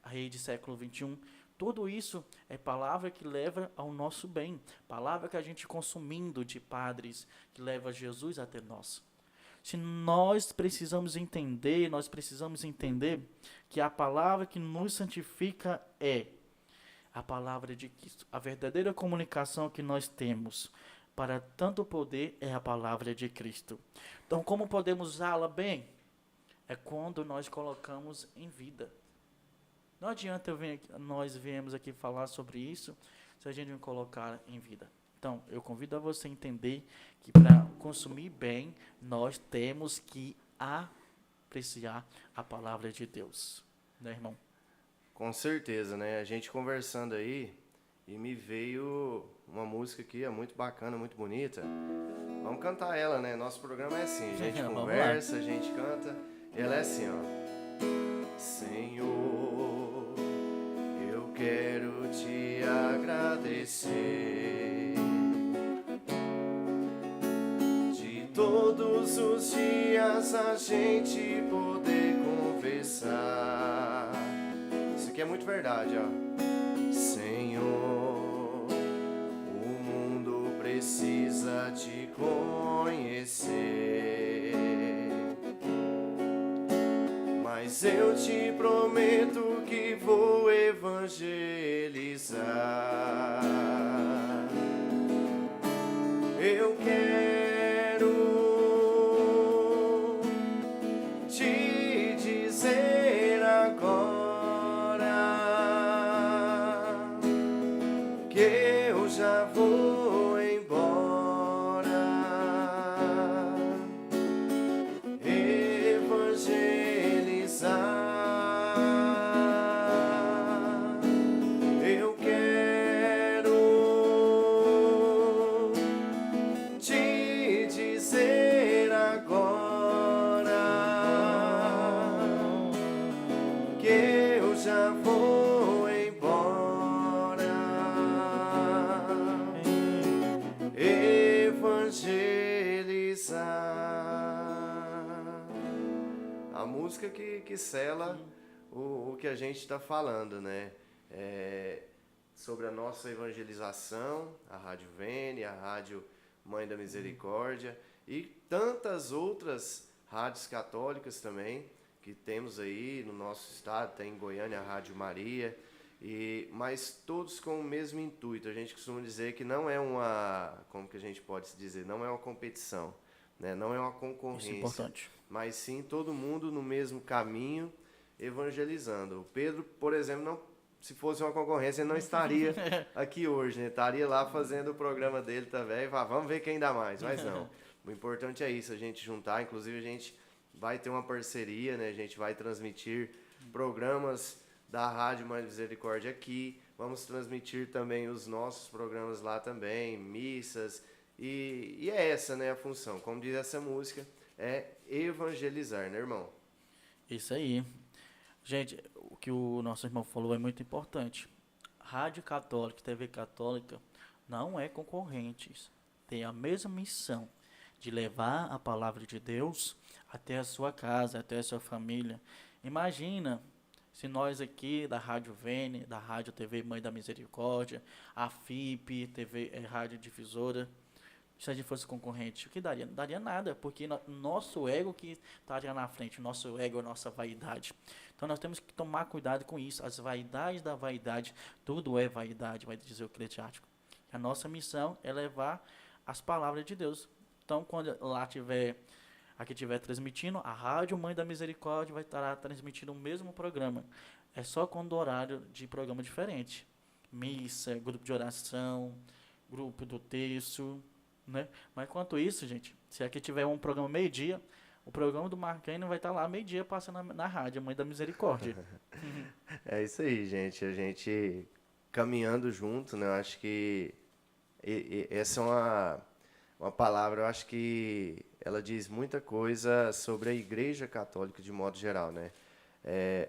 a Rede Século XXI. Tudo isso é palavra que leva ao nosso bem. Palavra que a gente consumindo de padres, que leva Jesus até nós. Se nós precisamos entender que a palavra que nos santifica é a palavra de Cristo. A verdadeira comunicação que nós temos para tanto poder é a palavra de Cristo. Então, como podemos usá-la bem? É quando nós colocamos em vida. Não adianta nós viemos aqui falar sobre isso se a gente não colocar em vida. Então, eu convido a você a entender que para consumir bem, nós temos que apreciar a palavra de Deus. Né, irmão? Com certeza, né? A gente conversando aí e me veio uma música aqui, é muito bacana, muito bonita. Vamos cantar ela, né? Nosso programa é assim, a gente Vamos conversa, a gente canta. E ela é assim, ó. Senhor, eu quero te agradecer de todos os dias a gente poder conversar. Isso aqui é muito verdade, ó. Senhor, o mundo precisa te conhecer, mas eu te prometo que vou evangelizar. Eu quero te dizer agora que eu já vou embora, evangelizar. Eu quero te dizer agora que eu já vou embora, evangelizar. A música que sela o que a gente está falando, né? Sobre a nossa evangelização, a Rádio Vene, a Rádio Mãe da Misericórdia e tantas outras rádios católicas também que temos aí no nosso estado, tem em Goiânia a Rádio Maria, mas todos com o mesmo intuito. A gente costuma dizer que não é como que a gente pode se dizer, não é uma competição, né? Não é uma concorrência, Isso é importante. mas sim todo mundo no mesmo caminho evangelizando. O Pedro, por exemplo, se fosse uma concorrência, ele não estaria aqui hoje, né? Estaria lá fazendo o programa dele também, vamos ver quem dá mais, mas não. O importante é isso, a gente juntar, inclusive a gente vai ter uma parceria, né? A gente vai transmitir programas da Rádio Mãe da Misericórdia aqui, vamos transmitir também os nossos programas lá também, missas, e é essa, né, a função. Como diz essa música, é evangelizar, né, irmão? Isso aí. Gente, o que o nosso irmão falou é muito importante. Rádio Católica e TV Católica não é concorrentes. Tem a mesma missão de levar a palavra de Deus até a sua casa, até a sua família. Imagina se nós aqui da Rádio Vene, da Rádio TV Mãe da Misericórdia, a FIP, TV, Rádio Difusora, se a gente fosse concorrente, o que daria? Não daria nada, porque nosso ego que estaria na frente, nosso ego, a nossa vaidade. Então nós temos que tomar cuidado com isso. As vaidades da vaidade, tudo é vaidade, vai dizer o Eclesiástico. A nossa missão é levar as palavras de Deus. Então quando lá tiver, aqui estiver transmitindo, a Rádio Mãe da Misericórdia vai estar transmitindo o mesmo programa. É só quando o horário de programa diferente. Missa, grupo de oração, grupo do texto, né? Mas enquanto isso, gente, se aqui tiver um programa meio-dia, o programa do Marquinhos vai estar lá meio-dia passando na rádio, Mãe da Misericórdia. É isso aí, gente. A gente caminhando junto, né? Eu acho que essa é uma palavra, eu acho que ela diz muita coisa sobre a Igreja Católica de modo geral, né?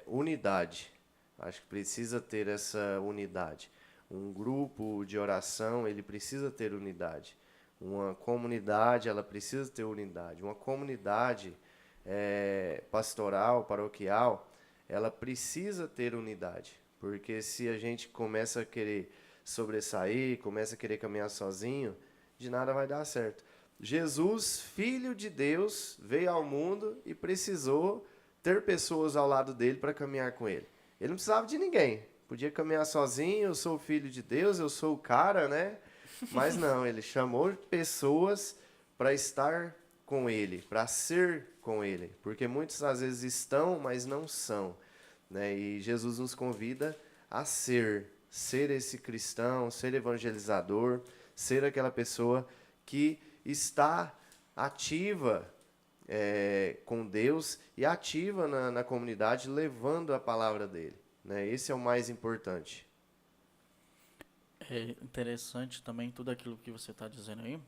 Unidade. Acho que precisa ter essa unidade. Um grupo de oração, ele precisa ter unidade. Uma comunidade, ela precisa ter unidade. Uma comunidade pastoral, paroquial, ela precisa ter unidade. Porque se a gente começa a querer sobressair, começa a querer caminhar sozinho, de nada vai dar certo. Jesus, Filho de Deus, veio ao mundo e precisou ter pessoas ao lado dele para caminhar com ele. Ele não precisava de ninguém. Podia caminhar sozinho, eu sou o Filho de Deus, eu sou o cara, né? Mas não, ele chamou pessoas para estar com ele, para ser com ele. Porque muitos às vezes estão, mas não são, né? E Jesus nos convida a ser esse cristão, ser evangelizador, ser aquela pessoa que está ativa com Deus e ativa na comunidade, levando a palavra dele, né? Esse é o mais importante. É interessante também tudo aquilo que você está dizendo aí.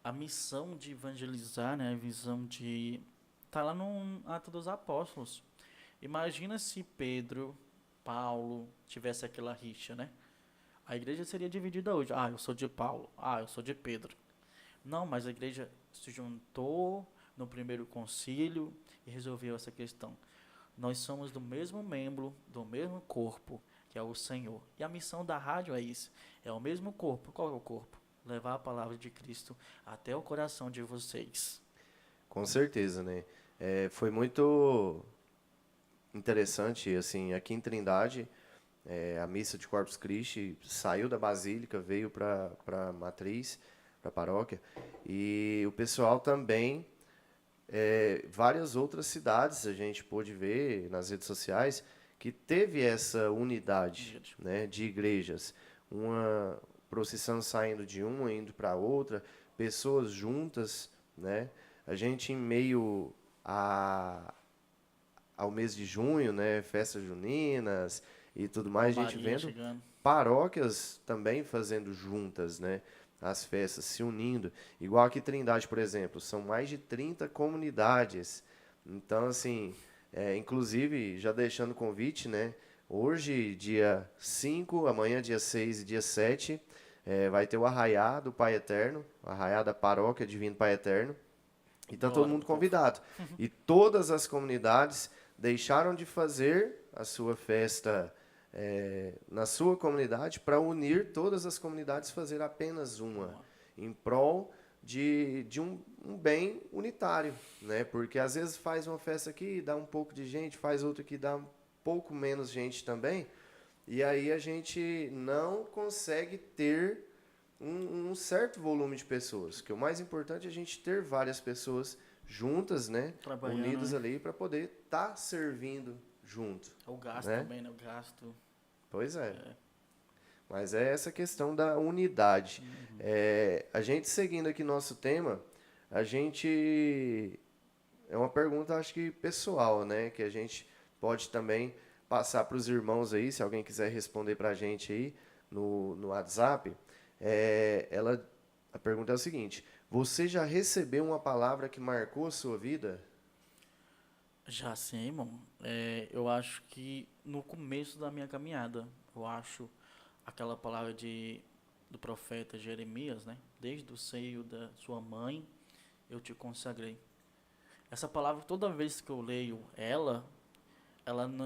A missão de evangelizar, né? A visão de... Está lá no Atos dos Apóstolos. Imagina se Pedro, Paulo, tivesse aquela rixa, né? A igreja seria dividida hoje. Ah, eu sou de Paulo. Ah, eu sou de Pedro. Não, mas a igreja se juntou no primeiro concílio e resolveu essa questão. Nós somos do mesmo membro, do mesmo corpo, que é o Senhor. E a missão da rádio é isso. É o mesmo corpo. Qual é o corpo? Levar a palavra de Cristo até o coração de vocês. Com certeza, né? Foi muito interessante, assim, aqui em Trindade, a missa de Corpus Christi saiu da Basílica, veio para a Matriz, para a paróquia, e o pessoal também, várias outras cidades, a gente pôde ver nas redes sociais, que teve essa unidade, né, de igrejas. Uma procissão saindo de uma, indo para outra, pessoas juntas, né? A gente em meio ao mês de junho, né, festas juninas e tudo mais, a gente vendo chegando. Paróquias também fazendo juntas, né, as festas, se unindo. Igual aqui em Trindade, por exemplo, são mais de 30 comunidades. Então, assim, inclusive, já deixando o convite, né, hoje, dia 5, amanhã, dia 6 e dia 7, vai ter o Arraiá do Pai Eterno, o Arraiá da Paróquia Divino Pai Eterno. E está todo mundo convidado. E todas as comunidades deixaram de fazer a sua festa na sua comunidade para unir todas as comunidades, fazer apenas uma, em prol de um bem unitário, né? Porque às vezes faz uma festa aqui, dá um pouco de gente, faz outra que dá um pouco menos gente também, e aí a gente não consegue ter um certo volume de pessoas, que o mais importante é a gente ter várias pessoas juntas, né, unidas, né, ali para poder estar servindo junto. O gasto, né, também, né? O gasto. Pois é. Mas é essa questão da unidade. Uhum. A gente seguindo aqui nosso tema, a gente... É uma pergunta, acho que pessoal, né, que a gente pode também passar para os irmãos aí, se alguém quiser responder para a gente aí no WhatsApp. A pergunta é o seguinte: você já recebeu uma palavra que marcou a sua vida? Já sim, irmão. Eu acho que no começo da minha caminhada, eu acho, aquela palavra do profeta Jeremias, né? Desde o seio da sua mãe eu te consagrei. Essa palavra, toda vez que eu leio ela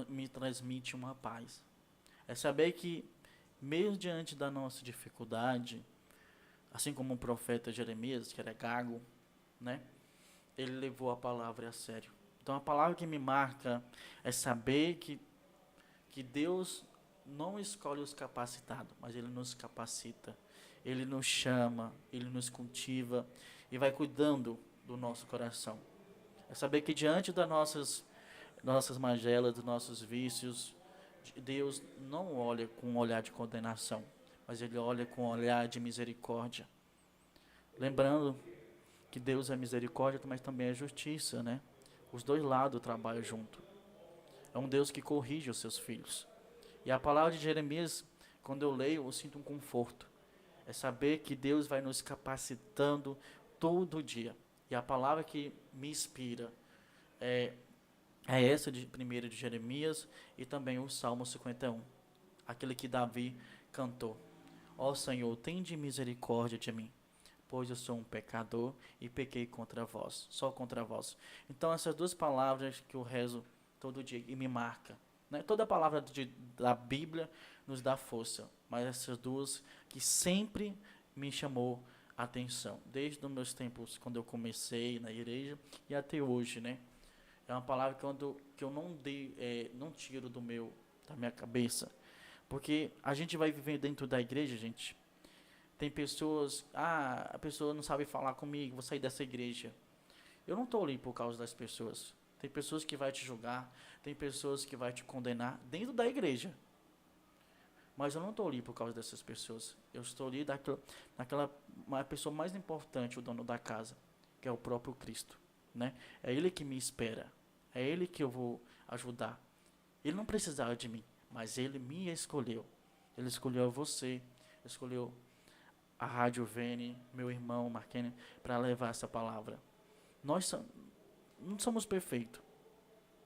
me transmite uma paz. É saber que, mesmo diante da nossa dificuldade, assim como o profeta Jeremias, que era gago, né? Ele levou a palavra a sério. Então a palavra que me marca é saber que Deus não escolhe os capacitados, mas Ele nos capacita. Ele nos chama, Ele nos cultiva e vai cuidando do nosso coração. É saber que diante das nossas mazelas, dos nossos vícios, Deus não olha com um olhar de condenação, mas Ele olha com um olhar de misericórdia. Lembrando que Deus é misericórdia, mas também é justiça, né? Os dois lados trabalham junto. É um Deus que corrige os seus filhos. E a palavra de Jeremias, quando eu leio, eu sinto um conforto. É saber que Deus vai nos capacitando todo dia. E a palavra que me inspira é essa de primeiro de Jeremias e também o Salmo 51. Aquele que Davi cantou. Ó Senhor, tende misericórdia de mim, pois eu sou um pecador e pequei contra vós, só contra vós. Então essas duas palavras que eu rezo todo dia e me marca, né? Toda palavra da Bíblia nos dá força, mas essas duas que sempre me chamou a atenção, desde os meus tempos quando eu comecei na igreja e até hoje, né? É uma palavra que eu não tiro da minha cabeça, porque a gente vai viver dentro da igreja, gente. Tem pessoas, a pessoa não sabe falar comigo, vou sair dessa igreja. Eu não estou ali por causa das pessoas. Tem pessoas que vai te julgar, tem pessoas que vai te condenar dentro da igreja. Mas eu não estou ali por causa dessas pessoas. Eu estou ali naquela uma pessoa mais importante, o dono da casa, que é o próprio Cristo, né? É Ele que me espera. É Ele que eu vou ajudar. Ele não precisava de mim, mas Ele me escolheu. Ele escolheu você, escolheu a Rádio Vene, meu irmão Marquene, para levar essa palavra. Nós não somos perfeitos,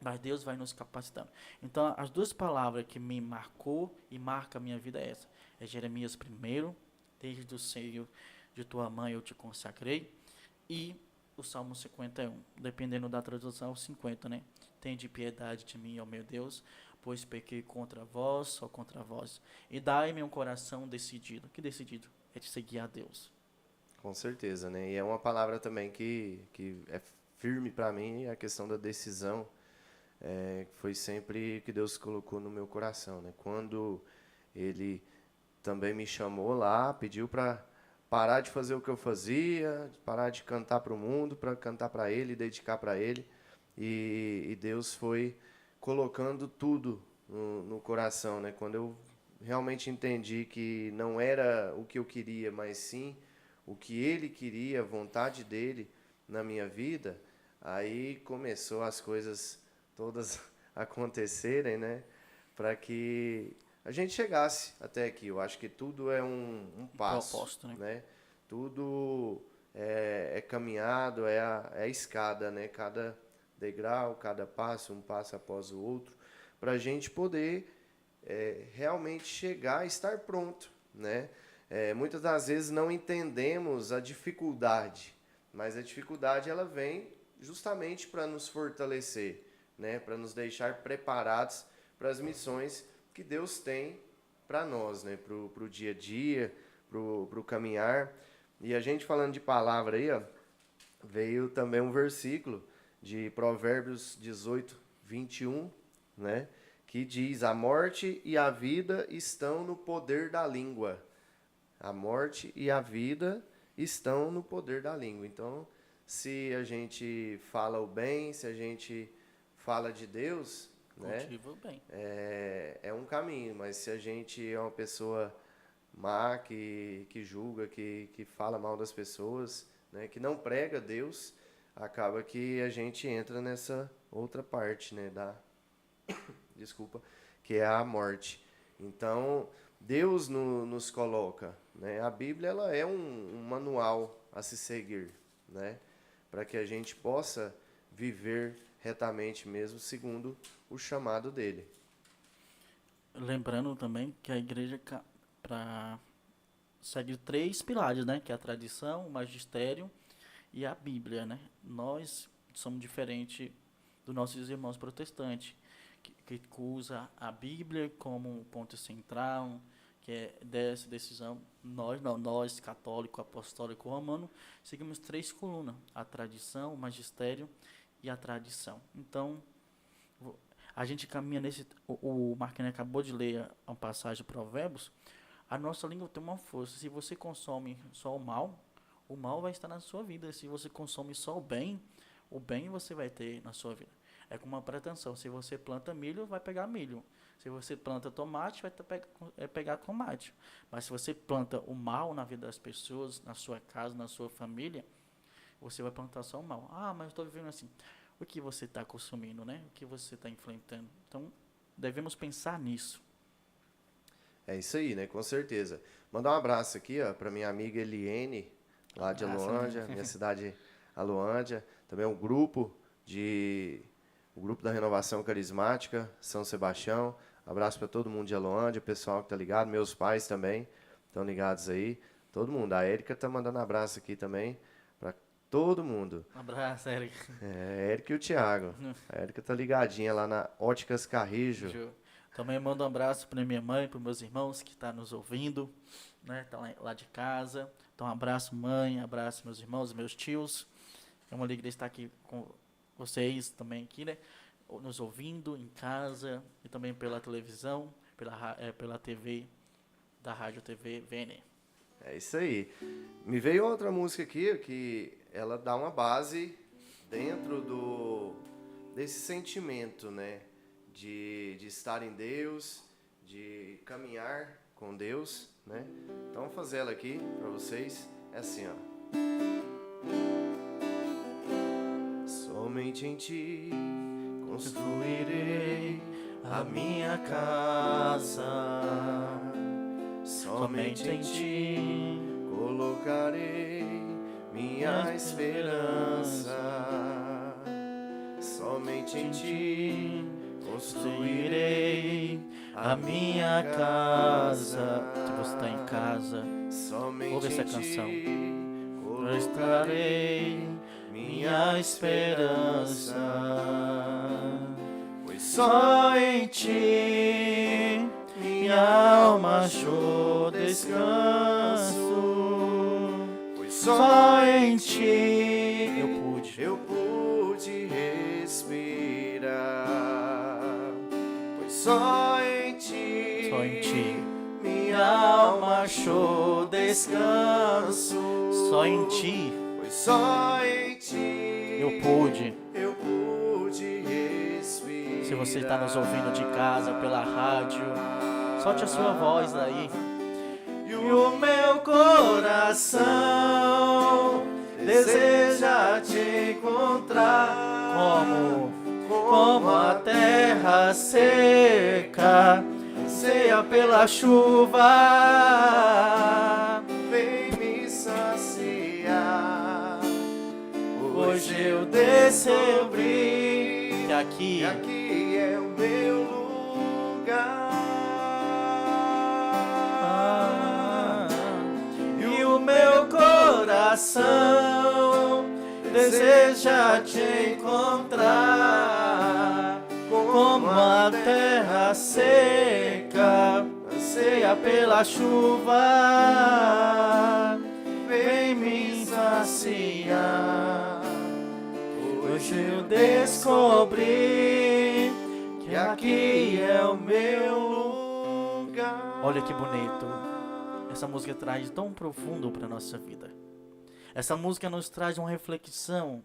mas Deus vai nos capacitando. Então, as duas palavras que me marcou e marca a minha vida é essa. É Jeremias primeiro, desde o seio de tua mãe eu te consagrei, e o Salmo 51, dependendo da tradução, 50, né? Tende piedade de mim, ó meu Deus, pois pequei contra vós, só contra vós. E dai-me um coração decidido. Que decidido? É de seguir a Deus. Com certeza, né? E é uma palavra também que é firme para mim, a questão da decisão. Foi sempre que Deus colocou no meu coração, né? Quando Ele também me chamou lá, pediu para parar de fazer o que eu fazia, parar de cantar para o mundo, para cantar para Ele, dedicar para Ele. E Deus foi colocando tudo no coração, né? Quando eu realmente entendi que não era o que eu queria, mas sim o que Ele queria, a vontade dEle na minha vida, aí começou as coisas todas acontecerem, né? Para que a gente chegasse até aqui. Eu acho que tudo é um passo, Propósito, né? né? Tudo é caminhado, é a escada, né? Cada degrau, cada passo, um passo após o outro, para a gente poder realmente chegar e estar pronto, né? Muitas das vezes não entendemos a dificuldade, mas a dificuldade ela vem justamente para nos fortalecer, né? Para nos deixar preparados para as missões que Deus tem para nós, né? Para o dia a dia, para o caminhar. E a gente falando de palavra aí, ó, veio também um versículo de Provérbios 18, 21, né? Que diz: a morte e a vida estão no poder da língua. A morte e a vida estão no poder da língua. Então, se a gente fala o bem, se a gente fala de Deus, né? Cultiva o bem. É um caminho, mas se a gente é uma pessoa má, que julga, que fala mal das pessoas, né? Que não prega Deus, acaba que a gente entra nessa outra parte, né? Desculpa, que é a morte. Então, Deus nos coloca, né? A Bíblia ela é um manual a se seguir, né? Para que a gente possa viver retamente mesmo, segundo o chamado dele. Lembrando também que a igreja segue 3 pilares, né? Que é a tradição, o magistério e a Bíblia, né? Nós somos diferentes dos nossos irmãos protestantes, que usa a Bíblia como um ponto central, que é dessa decisão. Nós não, nós, católico, apostólico, romano, seguimos 3 colunas: a tradição, o magistério e a tradição. Então, a gente caminha nesse... O Marquinhos acabou de ler uma passagem de Provérbios. A nossa língua tem uma força. Se você consome só o mal vai estar na sua vida. Se você consome só o bem você vai ter na sua vida. É como uma pretensão. Se você planta milho, vai pegar milho. Se você planta tomate, vai pegar tomate. Mas se você planta o mal na vida das pessoas, na sua casa, na sua família, você vai plantar só o mal. Ah, mas eu estou vivendo assim. O que você está consumindo, né? O que você está enfrentando. Então, devemos pensar nisso. É isso aí, né? Com certeza. Mandar um abraço aqui, ó, para minha amiga Eliene, lá de Aloândia, minha cidade Aloândia. Também o grupo da Renovação Carismática, São Sebastião. Abraço para todo mundo de Aloândia, pessoal que tá ligado, meus pais também estão ligados aí. Todo mundo. A Érica tá mandando abraço aqui também para todo mundo. Um abraço, Érica. É, a Érica e o Thiago. A Érica tá ligadinha lá na Óticas Carrijo. Também mando um abraço para minha mãe, para meus irmãos que estão nos ouvindo, né? Tá lá de casa. Então, um abraço, mãe, abraço meus irmãos, meus tios. É uma alegria estar aqui com vocês também aqui, né? Nos ouvindo em casa e também pela televisão, pela TV, da Rádio TV VN. É isso aí. Me veio outra música aqui que ela dá uma base dentro desse sentimento, né? De estar em Deus, de caminhar com Deus, né? Então vou fazer ela aqui para vocês. É assim, ó. Somente em Ti construirei a minha casa. Somente em Ti colocarei minha esperança. Somente em Ti construirei a minha casa. Se você está em casa, Somente ouve essa em canção. Ti colocarei minha esperança. Pois só em Ti minha alma achou descanso. Pois só em Ti eu pude respirar. Pois só em Ti minha alma achou descanso. Só em Ti Pois só em Ti eu pude. respirar. Se você está nos ouvindo de casa, pela rádio, solte a sua voz aí. E o meu coração deseja Te encontrar como a terra seca anseia pela chuva. Vem me saciar. Hoje eu descobri Que aqui é o meu lugar. E o meu coração deseja Te encontrar como a terra seca anseia pela chuva. Vem me saciar. Hoje eu descobri que aqui é o meu lugar. Olha que bonito. Essa música traz tão profundo para nossa vida. Essa música nos traz uma reflexão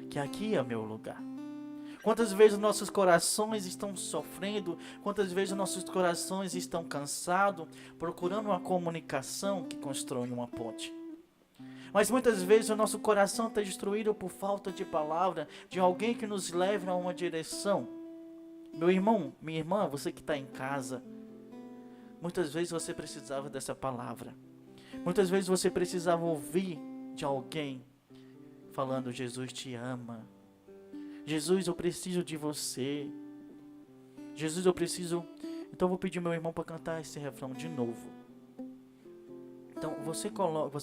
que aqui é o meu lugar. Quantas vezes nossos corações estão sofrendo, quantas vezes nossos corações estão cansados, procurando uma comunicação que constrói uma ponte. Mas muitas vezes o nosso coração está destruído por falta de palavra, de alguém que nos leve a uma direção. Meu irmão, minha irmã, você que está em casa, muitas vezes você precisava dessa palavra. Muitas vezes você precisava ouvir de alguém falando: Jesus te ama. Jesus, eu preciso de você. Jesus, eu preciso... Então eu vou pedir meu irmão para cantar esse refrão de novo. Então, você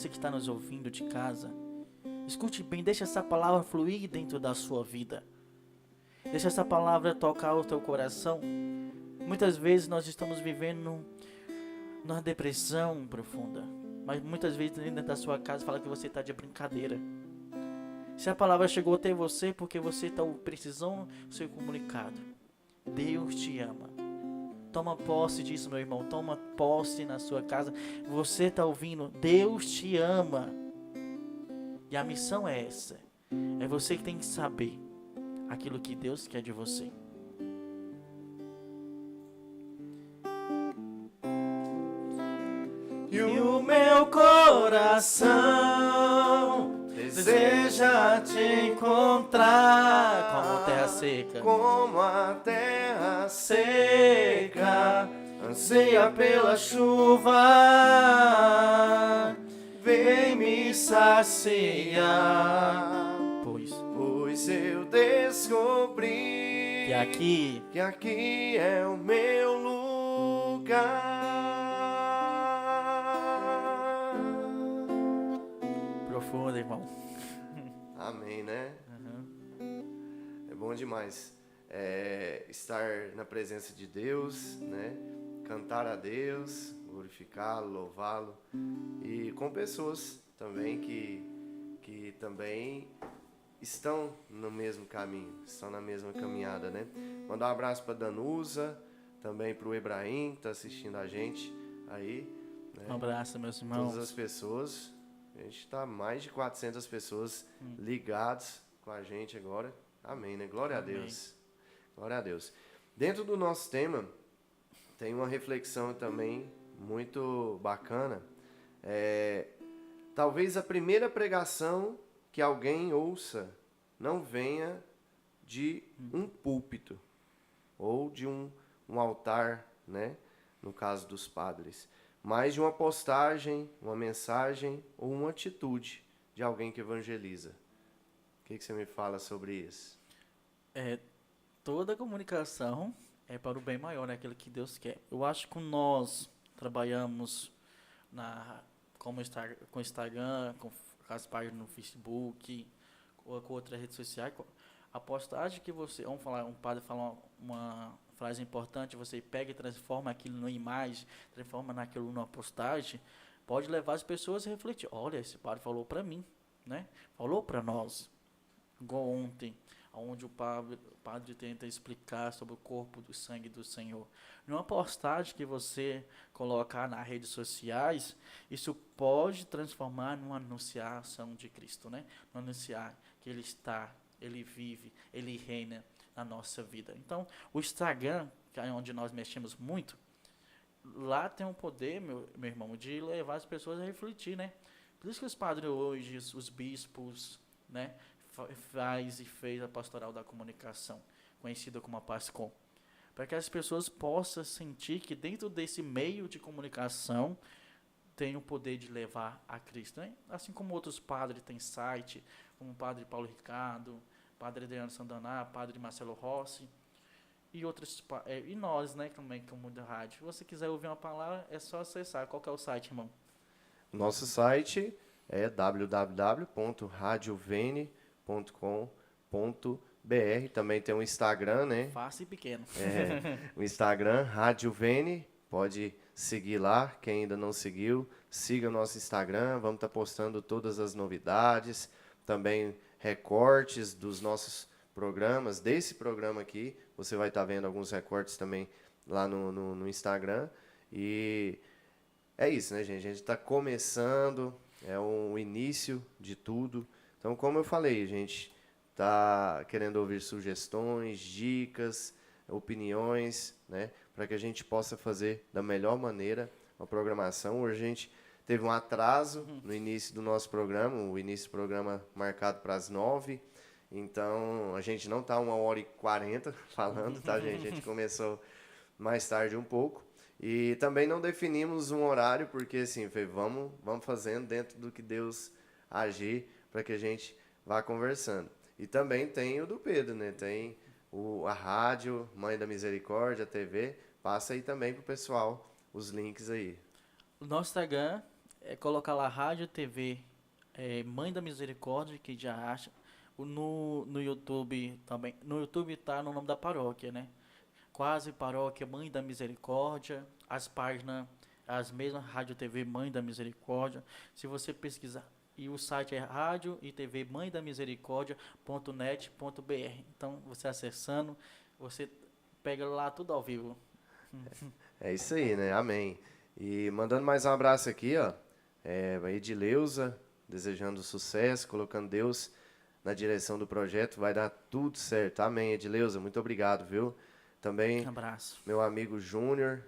que está nos ouvindo de casa, escute bem, deixa essa palavra fluir dentro da sua vida. Deixa essa palavra tocar o teu coração. Muitas vezes nós estamos vivendo numa depressão profunda, mas muitas vezes dentro da sua casa fala que você está de brincadeira. Se a palavra chegou até você porque você está precisando ser comunicado. Deus te ama. Toma posse disso, meu irmão. Toma posse na sua casa. Você está ouvindo? Deus te ama. E a missão é essa. É você que tem que saber aquilo que Deus quer de você. E o meu coração deseja te encontrar Como terra seca. como a terra seca anseia pela chuva. Vem me saciar, pois eu descobri que aqui é o meu lugar. Profundo, irmão. Amém, né? É bom demais estar na presença de Deus, né? Cantar a Deus, glorificá-lo, louvá-lo, e com pessoas também que também estão no mesmo caminho, estão na mesma caminhada, né? Mandar um abraço para Danusa, também para o Ebrahim, que está assistindo a gente aí, né? Um abraço, meus irmãos. Todas as pessoas, a gente está mais de 400 pessoas ligadas com a gente agora. Amém, né? Glória Amém. a Deus. Glória a Deus. Dentro do nosso tema, tem uma reflexão também muito bacana. Talvez a primeira pregação que alguém ouça não venha de um púlpito ou de um altar, né? No caso dos padres, mas de uma postagem, uma mensagem ou uma atitude de alguém que evangeliza. O que você me fala sobre isso? Toda comunicação é para o bem maior, né? Aquilo que Deus quer. Eu acho que nós trabalhamos com Instagram, com as páginas no Facebook, ou com outras redes sociais. A postagem que você... um padre fala uma frase importante, você pega e transforma aquilo numa imagem, transforma naquilo numa postagem, pode levar as pessoas a refletir. Olha, esse padre falou para mim, né? Falou para nós. Igual ontem, onde o padre tenta explicar sobre o corpo do sangue do Senhor. Numa postagem que você colocar nas redes sociais, isso pode transformar numa anunciação de Cristo, né? No anunciar que Ele está, Ele vive, Ele reina na nossa vida. Então, o Instagram, que é onde nós mexemos muito, lá tem um poder, meu irmão, de levar as pessoas a refletir, né? Por isso que os padres hoje, os bispos, né, fez a pastoral da comunicação, conhecida como a PASCOM, para que as pessoas possam sentir que dentro desse meio de comunicação tem o poder de levar a Cristo, né? Assim como outros padres têm site, como o padre Paulo Ricardo, padre Adriano Sandaná, padre Marcelo Rossi e outros, e nós, né, também como da rádio. Se você quiser ouvir uma palavra, é só acessar. Qual que é o site, irmão? Nosso site é www.radiovene.com.br. Também tem um Instagram, né? Fácil e pequeno. O Instagram, Rádio Vene. Pode seguir lá. Quem ainda não seguiu, siga o nosso Instagram. Vamos estar postando todas as novidades. Também recortes dos nossos programas. Desse programa aqui, você vai estar vendo alguns recortes também lá no Instagram. E é isso, né, gente? A gente está começando, é o início de tudo. Então, como eu falei, a gente está querendo ouvir sugestões, dicas, opiniões, né, para que a gente possa fazer da melhor maneira a programação. Hoje a gente teve um atraso no início do nosso programa, o início do programa marcado para as 9h. Então, a gente não está 1h40 falando, tá, gente? A gente começou mais tarde um pouco. E também não definimos um horário, porque assim, vamos fazendo dentro do que Deus agir, para que a gente vá conversando. E também tem o do Pedro, né? Tem a rádio, Mãe da Misericórdia, a TV. Passa aí também pro pessoal os links aí. O nosso Instagram É colocar lá Rádio TV Mãe da Misericórdia, que já acha. No YouTube também. No YouTube tá no nome da paróquia, né? Quase Paróquia Mãe da Misericórdia. As páginas, as mesmas Rádio TV Mãe da Misericórdia. Se você pesquisar. E o site é rádio e TV Mãe da Misericórdia.net.br. Então, você acessando, você pega lá tudo ao vivo. É isso aí, né? Amém. E mandando mais um abraço aqui, ó. A Edileuza, desejando sucesso, colocando Deus na direção do projeto. Vai dar tudo certo. Amém, Edileuza. Muito obrigado, viu? Também Abraço. meu amigo Júnior,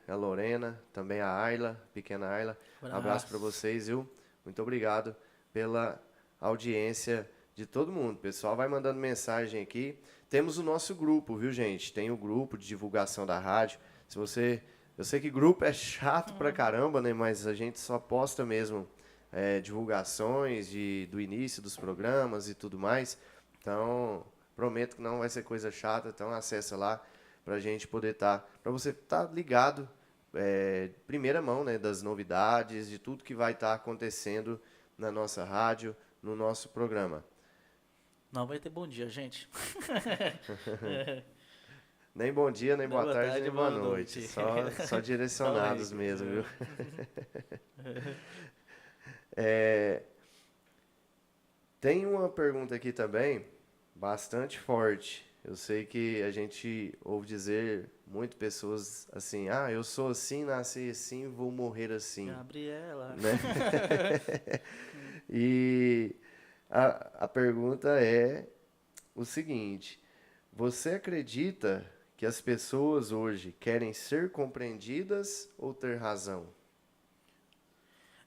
a Lorena, também a Ayla, pequena Ayla. Abraço para vocês, viu? Muito obrigado pela audiência de todo mundo. O pessoal vai mandando mensagem aqui. Temos o nosso grupo, viu, gente? Tem o grupo de divulgação da rádio. Se você, eu sei que grupo é chato pra caramba, né? Mas a gente só posta mesmo divulgações do início dos programas e tudo mais. Então, prometo que não vai ser coisa chata. Então, acessa lá pra gente poder pra você estar ligado, primeira mão, né? Das novidades, de tudo que vai estar acontecendo na nossa rádio, no nosso programa. Não vai ter bom dia, gente. Nem bom dia, nem boa tarde, nem boa noite. noite. Só direcionados mesmo, viu? Tem uma pergunta aqui também, bastante forte. Eu sei que a gente ouve dizer muitas pessoas assim, eu sou assim, nasci assim, vou morrer assim. Gabriela. Né? E a pergunta é o seguinte: você acredita que as pessoas hoje querem ser compreendidas ou ter razão?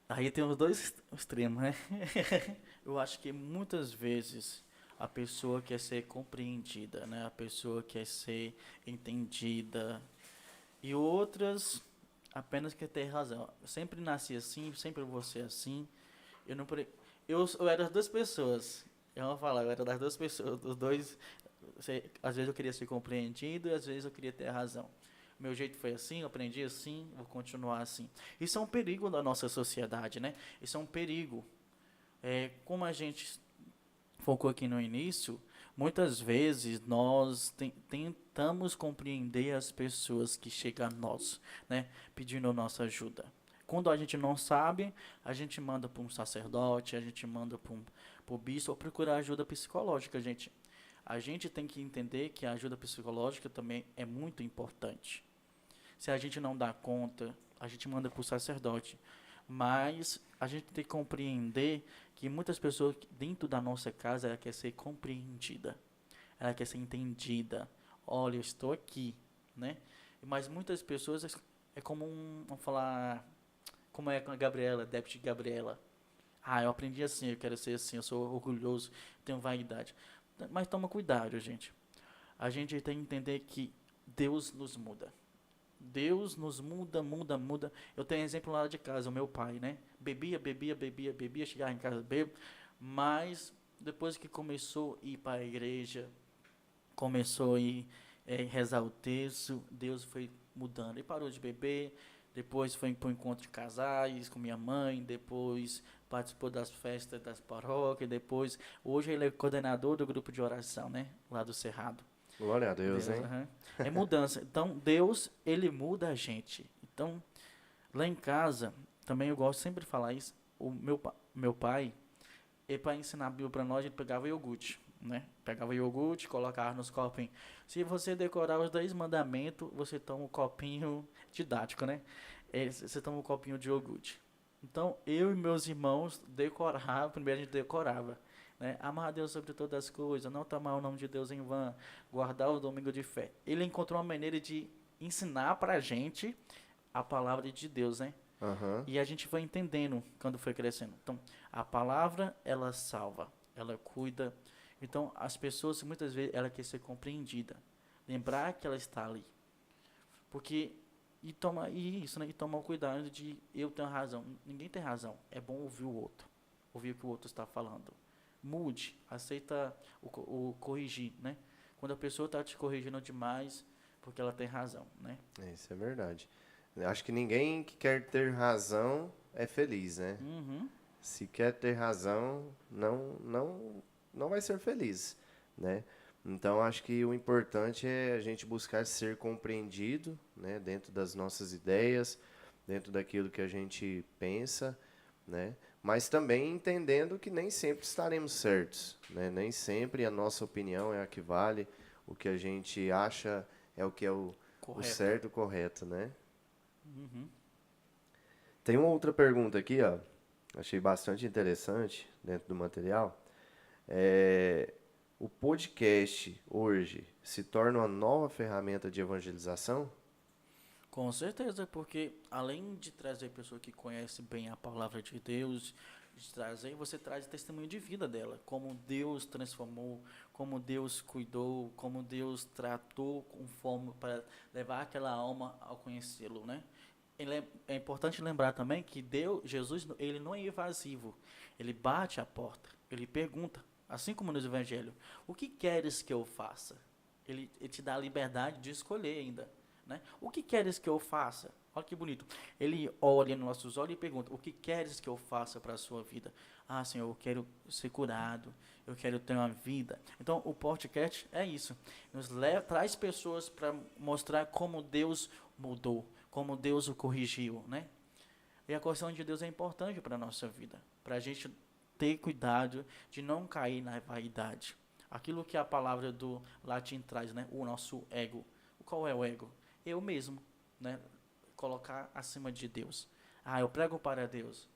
Aí tem os dois extremos, né? Eu acho que muitas vezes a pessoa quer ser compreendida, né? A pessoa quer ser entendida. E outras apenas quer ter razão. Eu sempre nasci assim, sempre vou ser assim. Eu não eu era das duas pessoas. Eu vou falar, eu era das duas pessoas, dos dois. Às vezes eu queria ser compreendido e às vezes eu queria ter razão. Meu jeito foi assim, eu aprendi assim, vou continuar assim. Isso é um perigo da nossa sociedade, né? Isso é um perigo. Como a gente focou aqui no início, muitas vezes nós tentamos compreender as pessoas que chegam a nós, né? Pedindo nossa ajuda. Quando a gente não sabe, a gente manda para um sacerdote, a gente manda para o bispo ou procurar ajuda psicológica, gente. A gente tem que entender que a ajuda psicológica também é muito importante. Se a gente não dá conta, a gente manda para o sacerdote. Mas a gente tem que compreender que muitas pessoas dentro da nossa casa, ela quer ser compreendida. Ela quer ser entendida. Olha, eu estou aqui, né? Mas muitas pessoas é como vamos falar, como é com a Gabriela, Débora Gabriela. Eu aprendi assim, eu quero ser assim, eu sou orgulhoso, tenho vaidade. Mas toma cuidado, gente. A gente tem que entender que Deus nos muda. Deus nos muda, muda. Eu tenho exemplo lá de casa, o meu pai, né? Bebia, chegava em casa bebo, mas depois que começou a ir para a igreja, começou a ir rezar o terço, Deus foi mudando. Ele parou de beber, depois foi para o encontro de casais com minha mãe, depois participou das festas das paróquias, depois, hoje ele é coordenador do grupo de oração, né? Lá do Cerrado. Glória a Deus, hein? Uhum. É mudança. Então, Deus, ele muda a gente. Então, lá em casa, também eu gosto sempre de falar isso. O meu pai, ele para ensinar a Bíblia para nós, ele pegava iogurte, né? Pegava iogurte, colocava nos copinhos. Se você decorar os 10 mandamentos, você toma um copinho didático, né? Você toma um copinho de iogurte. Então, eu e meus irmãos decoravam, primeiro a gente decorava. Né? Amar a Deus sobre todas as coisas, não tomar o nome de Deus em vão, guardar o domingo de fé. Ele encontrou uma maneira de ensinar pra gente a palavra de Deus, né? Uhum. E a gente foi entendendo quando foi crescendo. Então, a palavra, ela salva, ela cuida. Então, as pessoas, muitas vezes, ela quer ser compreendida. Lembrar que ela está ali. Porque, e tomar cuidado de eu ter razão. Ninguém tem razão. É bom ouvir o outro. Ouvir o que o outro está falando. Mude, aceita o corrigir, né? Quando a pessoa está te corrigindo demais, porque ela tem razão, né? Isso é verdade. Eu acho que ninguém que quer ter razão é feliz, né? Uhum. Se quer ter razão, não vai ser feliz, né? Então, acho que o importante é a gente buscar ser compreendido, né, dentro das nossas ideias, dentro daquilo que a gente pensa, né? Mas também entendendo que nem sempre estaremos certos, né? Nem sempre a nossa opinião é a que vale, o que a gente acha é o que é o Correto. certo, o correto, né? Uhum. Tem uma outra pergunta aqui, ó. Achei bastante interessante dentro do material. É, o podcast hoje se torna uma nova ferramenta de evangelização? Com certeza, porque além de trazer pessoa que conhece bem a palavra de Deus, de trazer, você traz testemunho de vida dela, como Deus transformou, como Deus cuidou, como Deus tratou com fome para levar aquela alma ao conhecê-lo, né? É importante lembrar também que Deus, Jesus, ele não é evasivo. Ele bate a porta, ele pergunta, assim como nos evangelhos, o que queres que eu faça? Ele te dá a liberdade de escolher ainda, né? O que queres que eu faça? Olha que bonito. Ele olha nos nossos olhos e pergunta, o que queres que eu faça para a sua vida? Ah, Senhor, eu quero ser curado, eu quero ter uma vida. Então, o podcast é isso. Traz pessoas para mostrar como Deus mudou, como Deus o corrigiu, né? E a correção de Deus é importante para a nossa vida, para a gente ter cuidado de não cair na vaidade. Aquilo que a palavra do latim traz, né? O nosso ego. Qual é o ego? Eu mesmo, né? Colocar acima de Deus. Ah, eu prego para Deus.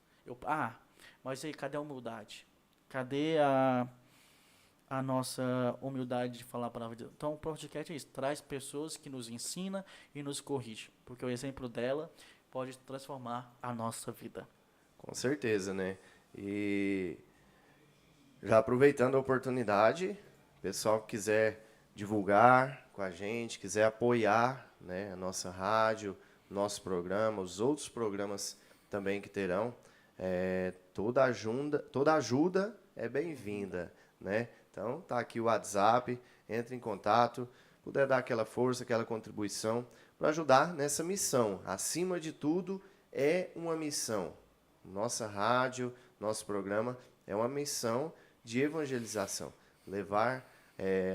Mas aí, cadê a humildade? Cadê a nossa humildade de falar a palavra de Deus? Então, o podcast é isso. Traz pessoas que nos ensinam e nos corrigem. Porque o exemplo dela pode transformar a nossa vida. Com certeza, né? E já aproveitando a oportunidade, pessoal que quiser divulgar com a gente, quiser apoiar, né, a nossa rádio, nosso programa, os outros programas também que terão, toda ajuda é bem-vinda, né? Então, tá aqui o WhatsApp, entre em contato, puder dar aquela força, aquela contribuição para ajudar nessa missão. Acima de tudo, é uma missão. Nossa rádio, nosso programa é uma missão de evangelização. Levar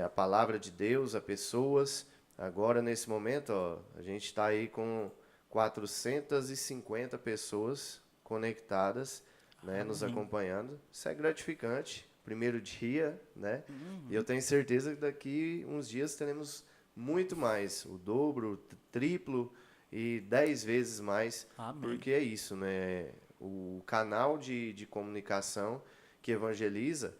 a palavra de Deus a pessoas. Agora, nesse momento, ó, a gente está aí com 450 pessoas conectadas, né, nos Amém. acompanhando. Isso é gratificante. Primeiro dia, né? E eu Uhum. tenho certeza que daqui uns dias teremos muito mais, o dobro, o triplo e 10 vezes mais, Amém. porque é isso, né? O canal de comunicação que evangeliza,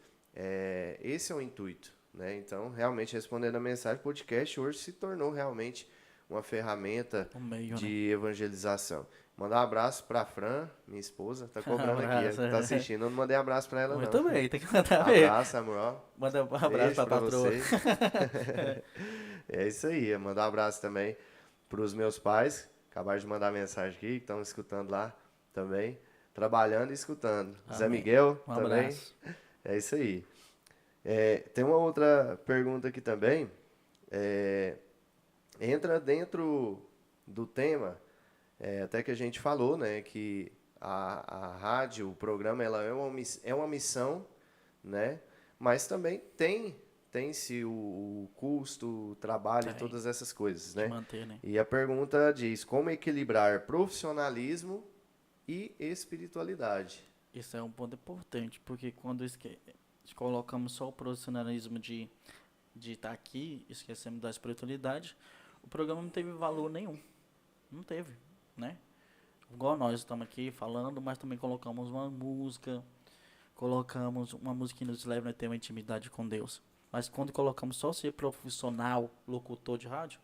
esse é o intuito, né? Então, realmente, respondendo a mensagem, o podcast hoje se tornou realmente uma ferramenta O meio, né? de evangelização. Mandar um abraço para a Fran, minha esposa, tá cobrando aqui, Abraço. tá assistindo, eu não mandei abraço para ela não. Muito bem, tem que mandar ver. Abraço, amor. Manda um abraço Beijo pra para patroa. você. É isso aí, mandar um abraço também para os meus pais, acabaram de mandar mensagem aqui, que estão escutando lá também, trabalhando e escutando. Zé Amém. Miguel Um também, abraço. é isso aí. Tem uma outra pergunta aqui também, entra dentro do tema, até que a gente falou, né, que a rádio, o programa, ela é uma missão, né, mas também tem-se o custo, o trabalho e Tem. todas essas coisas, De né? manter, né? E a pergunta diz, como equilibrar profissionalismo e espiritualidade? Isso é um ponto importante, porque quando colocamos só o profissionalismo de estar aqui, esquecemos da espiritualidade, o programa não teve valor nenhum. Não teve, né? Igual nós estamos aqui falando, mas também colocamos uma música que nos leva a ter uma intimidade com Deus. Mas quando colocamos só ser profissional, locutor de rádio,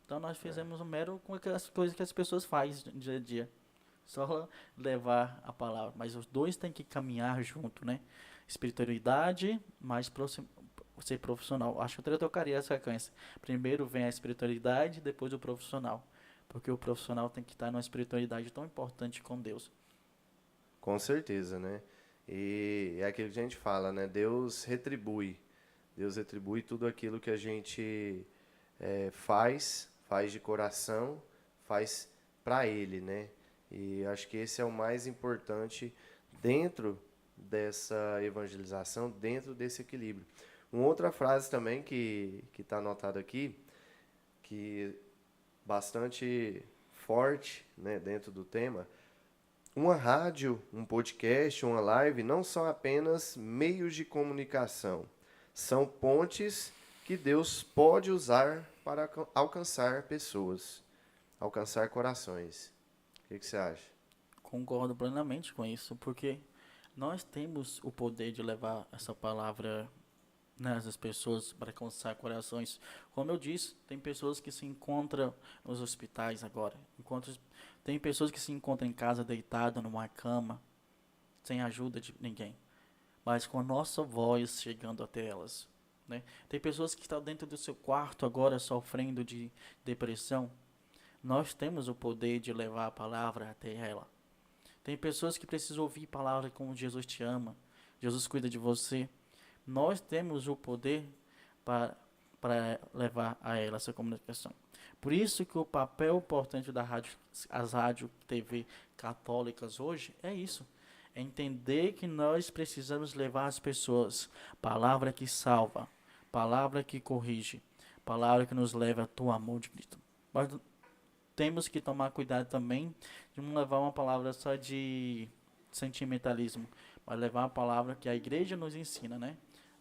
então nós fizemos um mero com aquelas coisas que as pessoas fazem no dia a dia. Só levar a palavra. Mas os dois têm que caminhar junto, né? Espiritualidade, mais ser profissional. Acho que eu trocaria essa sequência. Primeiro vem a espiritualidade, depois o profissional. Porque o profissional tem que estar numa espiritualidade tão importante com Deus. Com certeza, né? E é aquilo que a gente fala, né? Deus retribui. Deus retribui tudo aquilo que a gente faz de coração, faz para Ele, né? E acho que esse é o mais importante dentro dessa evangelização, dentro desse equilíbrio. Uma outra frase também que está anotada aqui, que bastante forte, né, dentro do tema. Uma rádio, um podcast, uma live não são apenas meios de comunicação, são pontes que Deus pode usar para alcançar pessoas, alcançar corações. O que você acha? Concordo plenamente com isso, porque nós temos o poder de levar essa palavra nessas pessoas para alcançar corações. Como eu disse, tem pessoas que se encontram nos hospitais agora, tem pessoas que se encontram em casa deitado numa cama, sem ajuda de ninguém, mas com a nossa voz chegando até elas, né? Tem pessoas que estão dentro do seu quarto agora sofrendo de depressão. Nós temos o poder de levar a palavra até ela. Tem pessoas que precisam ouvir palavras como Jesus te ama, Jesus cuida de você. Nós temos o poder para levar a ela essa comunicação. Por isso que o papel importante da rádio, as rádios TV católicas hoje é isso. É entender que nós precisamos levar às pessoas palavra que salva, palavra que corrige, palavra que nos leva ao amor de Cristo. Mas temos que tomar cuidado também de não levar uma palavra só de sentimentalismo, mas levar uma palavra que a igreja nos ensina, né?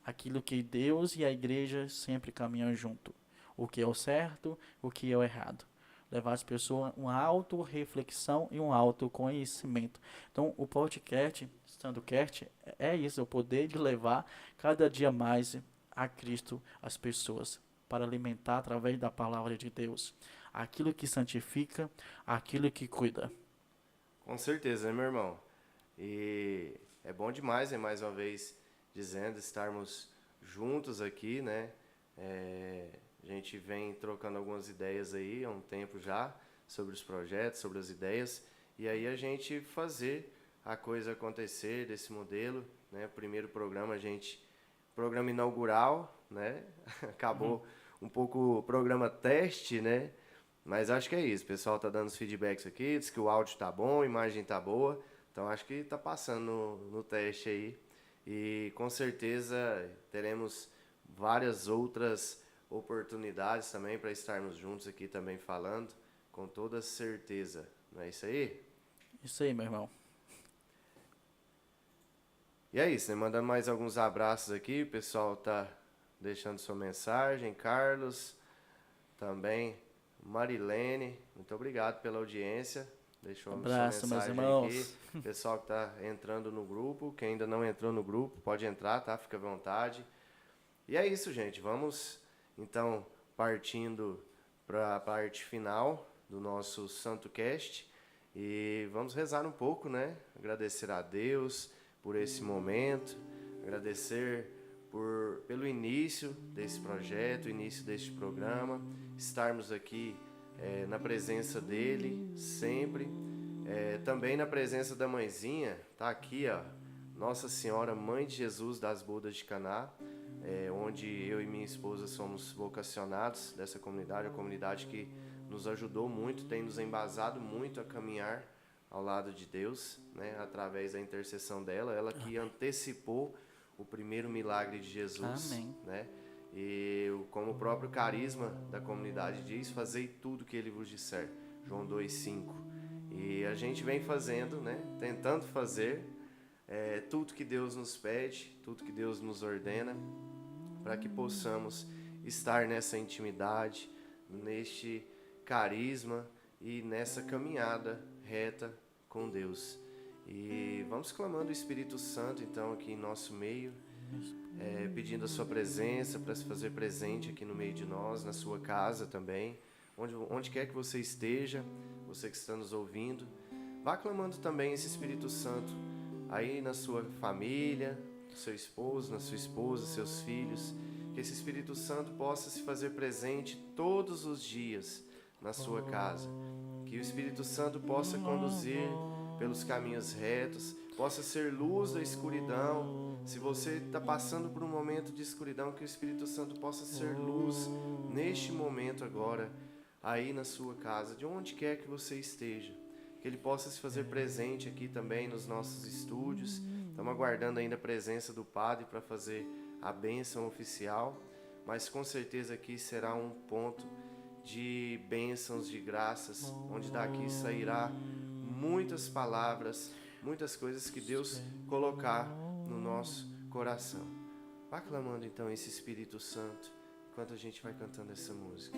Aquilo que Deus e a igreja sempre caminham junto. O que é o certo, o que é o errado. Levar as pessoas uma auto-reflexão e um autoconhecimento. Então, o podcast, SandoCast, é isso, é o poder de levar cada dia mais a Cristo as pessoas, para alimentar através da palavra de Deus aquilo que santifica, aquilo que cuida. Com certeza, né, meu irmão? E é bom demais, né, mais uma vez dizendo, estarmos juntos aqui, né? A gente vem trocando algumas ideias aí há um tempo já, sobre os projetos, sobre as ideias, e aí a gente fazer a coisa acontecer desse modelo, né? Primeiro programa, programa inaugural, né? Acabou um pouco o programa teste, né? Mas acho que é isso, o pessoal tá dando os feedbacks aqui, diz que o áudio tá bom, a imagem tá boa, então acho que tá passando no teste aí. E com certeza teremos várias outras oportunidades também para estarmos juntos aqui também falando, com toda certeza. Não é isso aí? Isso aí, meu irmão. E é isso, né? Mandando mais alguns abraços aqui, o pessoal tá deixando sua mensagem, Carlos, também Marilene, muito obrigado pela audiência. Deixou Abraço, sua meus mensagem irmãos. aqui. Pessoal que está entrando no grupo, quem ainda não entrou no grupo, pode entrar, tá? Fica à vontade. E é isso, gente. Vamos, então, partindo para a parte final do nosso Santo Cast. E vamos rezar um pouco, né? Agradecer a Deus por esse momento. Agradecer pelo início desse projeto, início deste programa. Estarmos aqui na presença dele, sempre. Também na presença da mãezinha, tá aqui, ó, Nossa Senhora, Mãe de Jesus das Bodas de Caná, onde eu e minha esposa somos vocacionados dessa comunidade, a comunidade que nos ajudou muito, tem nos embasado muito a caminhar ao lado de Deus, né, através da intercessão dela, ela que antecipou o primeiro milagre de Jesus. Amém. Né? E como o próprio carisma da comunidade diz, fazei tudo que ele vos disser, João 2,5. E a gente vem fazendo, né, tentando fazer tudo que Deus nos pede, tudo que Deus nos ordena, para que possamos estar nessa intimidade, neste carisma e nessa caminhada reta com Deus. E vamos clamando o Espírito Santo, então, aqui em nosso meio, pedindo a sua presença para se fazer presente aqui no meio de nós, na sua casa também, onde quer que você esteja, você que está nos ouvindo, vá clamando também esse Espírito Santo aí na sua família, no seu esposo, na sua esposa, seus filhos, que esse Espírito Santo possa se fazer presente todos os dias na sua casa, que o Espírito Santo possa conduzir pelos caminhos retos, possa ser luz da escuridão. Se você está passando por um momento de escuridão, que o Espírito Santo possa ser luz neste momento agora, aí na sua casa, de onde quer que você esteja, que Ele possa se fazer presente aqui também nos nossos estúdios. Estamos aguardando ainda a presença do Padre para fazer a bênção oficial, mas com certeza aqui será um ponto de bênçãos, de graças, onde daqui sairá muitas palavras, muitas coisas que Deus colocar no nosso coração. Vá clamando então esse Espírito Santo, enquanto a gente vai cantando essa música.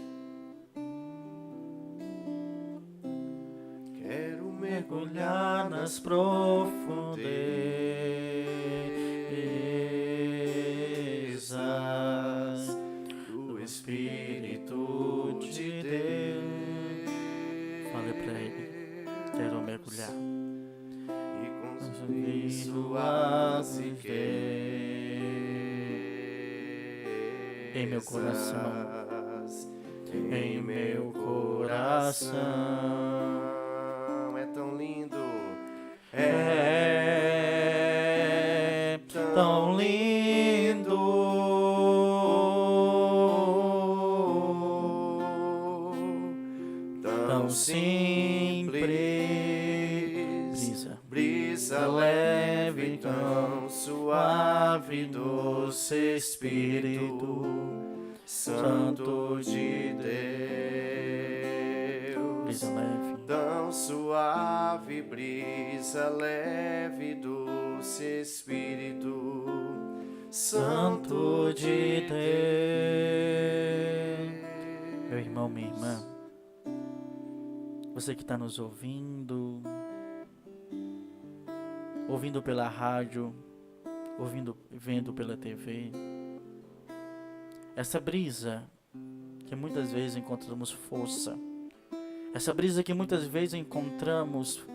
Quero mergulhar nas profundezas do Espírito de Deus. Fale para Ele. Quero mergulhar. E consumir suas riquezas Em meu coração. Em meu coração. É tão lindo. É tão lindo. Tão simples. Brisa leve, tão suave, doce Espírito Santo de Deus. Brisa leve. Tão suave, brisa leve, doce Espírito Santo de Deus. Meu irmão, minha irmã, você que está nos ouvindo pela rádio, vendo pela TV, essa brisa que muitas vezes encontramos força, essa brisa que muitas vezes encontramos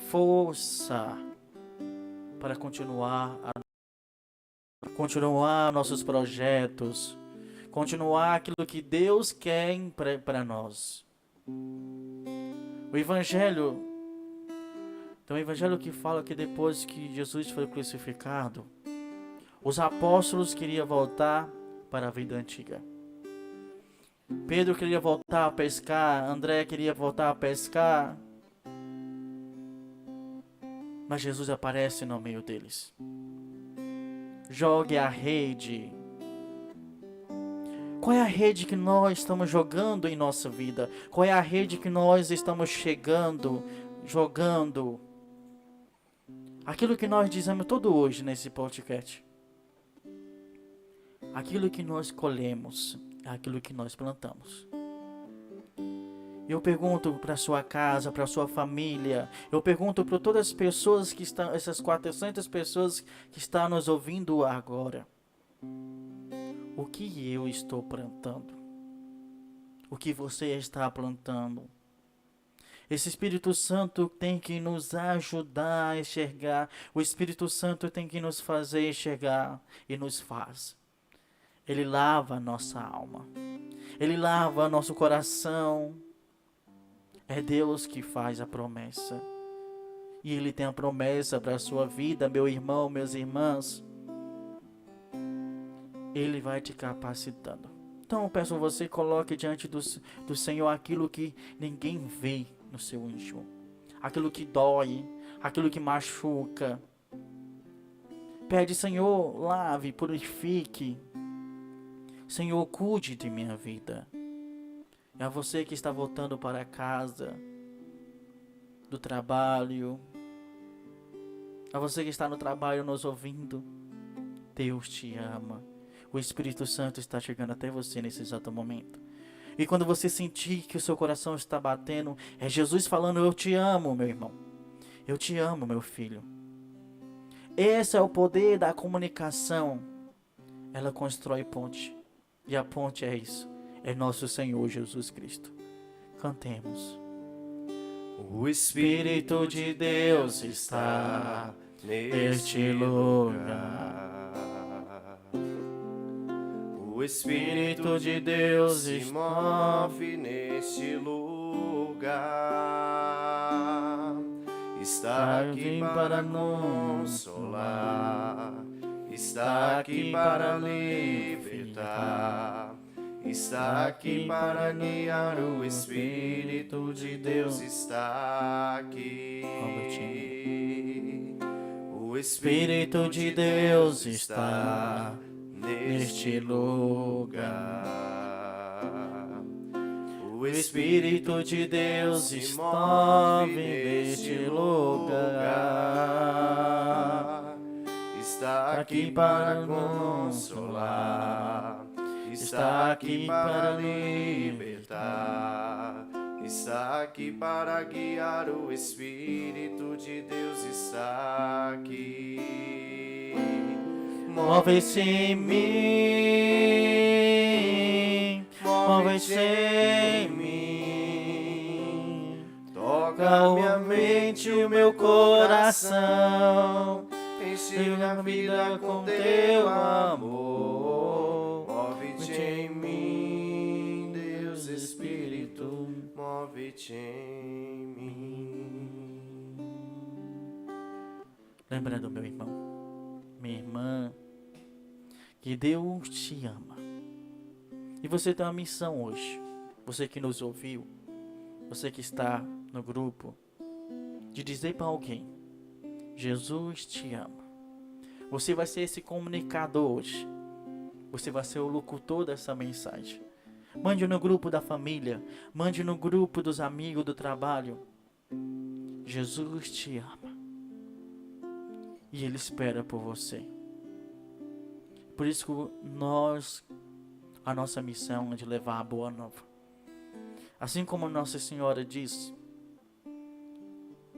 força para continuar nossos projetos, continuar aquilo que Deus quer para nós. O Evangelho, tem um Evangelho que fala que depois que Jesus foi crucificado, os apóstolos queriam voltar para a vida antiga. Pedro queria voltar a pescar, André queria voltar a pescar, mas Jesus aparece no meio deles. Jogue a rede. Qual é a rede que nós estamos jogando em nossa vida? Qual é a rede que nós estamos jogando? Aquilo que nós dizemos todo hoje nesse podcast. Aquilo que nós colhemos é aquilo que nós plantamos. Eu pergunto para sua casa, para sua família, eu pergunto para todas as pessoas que estão, essas 400 pessoas que estão nos ouvindo agora. O que eu estou plantando? O que você está plantando? Esse Espírito Santo tem que nos ajudar a enxergar. O Espírito Santo tem que nos fazer enxergar e nos faz. Ele lava a nossa alma. Ele lava nosso coração. É Deus que faz a promessa. E Ele tem a promessa para a sua vida, meu irmão, meus irmãos. Ele vai te capacitando. Então eu peço a você, coloque diante do Senhor aquilo que ninguém vê no seu íntimo. Aquilo que dói, aquilo que machuca. Pede, Senhor, lave, purifique. Senhor, cuide de minha vida. É a você que está voltando para casa, do trabalho. A você que está no trabalho nos ouvindo. Deus te ama. O Espírito Santo está chegando até você nesse exato momento. E quando você sentir que o seu coração está batendo, é Jesus falando, eu te amo, meu irmão. Eu te amo, meu filho. Esse é o poder da comunicação. Ela constrói ponte. E a ponte é isso. É nosso Senhor Jesus Cristo. Cantemos. O Espírito de Deus está neste lugar. O Espírito de Deus se move neste lugar. Está aqui para consolar. Está aqui para libertar. está aqui para guiar, o Espírito de Deus está aqui. O Espírito de Deus está neste lugar. O Espírito de Deus se move neste lugar. Está aqui para consolar, está aqui para libertar, está aqui para guiar, o Espírito de Deus está aqui. Move-se em mim, move-se em mim, toca a minha mente e o meu coração, enche a vida com teu amor. Move-te em mim, Deus Espírito, move-te em mim. Lembrando, meu irmão, minha irmã, que Deus te ama. E você tem uma missão hoje. Você que nos ouviu, você que está no grupo, de dizer para alguém: Jesus te ama. Você vai ser esse comunicador hoje. Você vai ser o locutor dessa mensagem. Mande no grupo da família, mande no grupo dos amigos do trabalho. Jesus te ama. E Ele espera por você. Por isso que a nossa missão é de levar a boa nova. Assim como Nossa Senhora diz,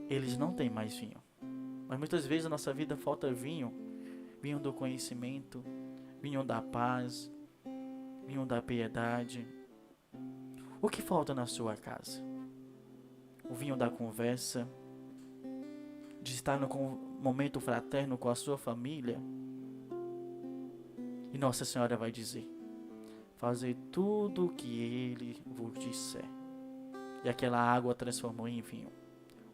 eles não têm mais vinho. Mas muitas vezes na nossa vida falta vinho. Vinho do conhecimento, vinho da paz, vinho da piedade. O que falta na sua casa? O vinho da conversa, de estar no momento fraterno com a sua família. E Nossa Senhora vai dizer: fazer tudo o que Ele vos disser. E aquela água transformou em vinho.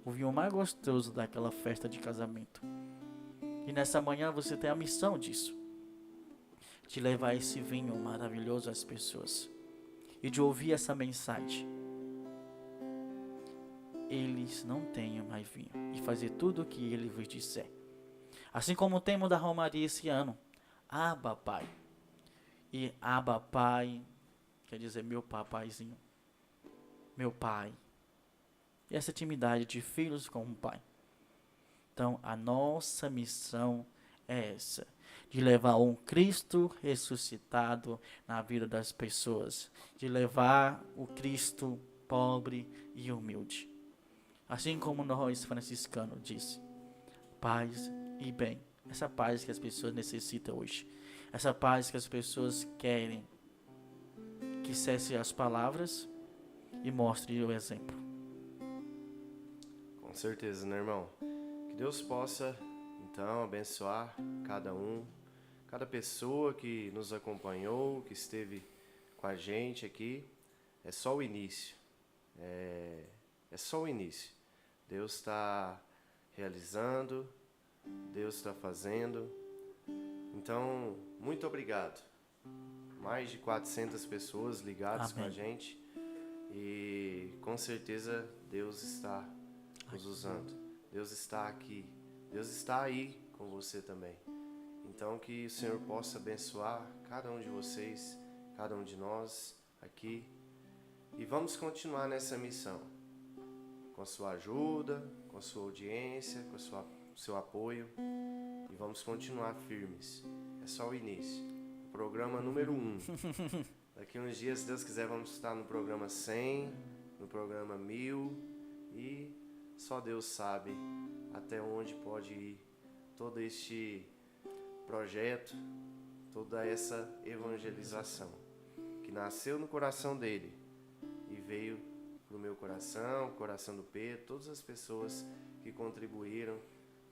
O vinho mais gostoso daquela festa de casamento. E nessa manhã você tem a missão disso. De levar esse vinho maravilhoso às pessoas. E de ouvir essa mensagem. Eles não têm mais vinho. E fazer tudo o que Ele vos disser. Assim como o tema da Romaria esse ano. Abba, Pai. E Abba, Pai, quer dizer meu papaizinho. Meu Pai. E essa intimidade de filhos com o Pai. Então, a nossa missão é essa. De levar um Cristo ressuscitado na vida das pessoas. De levar o Cristo pobre e humilde. Assim como nós, franciscanos, disse. Paz e bem. Essa paz que as pessoas necessitam hoje. Essa paz que as pessoas querem. Que cesse as palavras e mostre o exemplo. Com certeza, né, irmão? Que Deus possa, então, abençoar cada pessoa que nos acompanhou, que esteve com a gente aqui. É só o início. É só o início. Deus está realizando, Deus está fazendo. Então, muito obrigado. Mais de 400 pessoas ligadas com a gente. E com certeza Deus está nos usando. Deus está aqui. Deus está aí com você também. Então que o Senhor possa abençoar cada um de vocês, cada um de nós aqui. E vamos continuar nessa missão. Com a sua ajuda, com a sua audiência, com o seu apoio. E vamos continuar firmes. É só o início. Programa número 1. Daqui uns dias, se Deus quiser, vamos estar no programa 100, no programa 1000. E só Deus sabe até onde pode ir todo este projeto, toda essa evangelização. Que nasceu no coração dele e veio para o meu coração, o coração do Pedro, todas as pessoas que contribuíram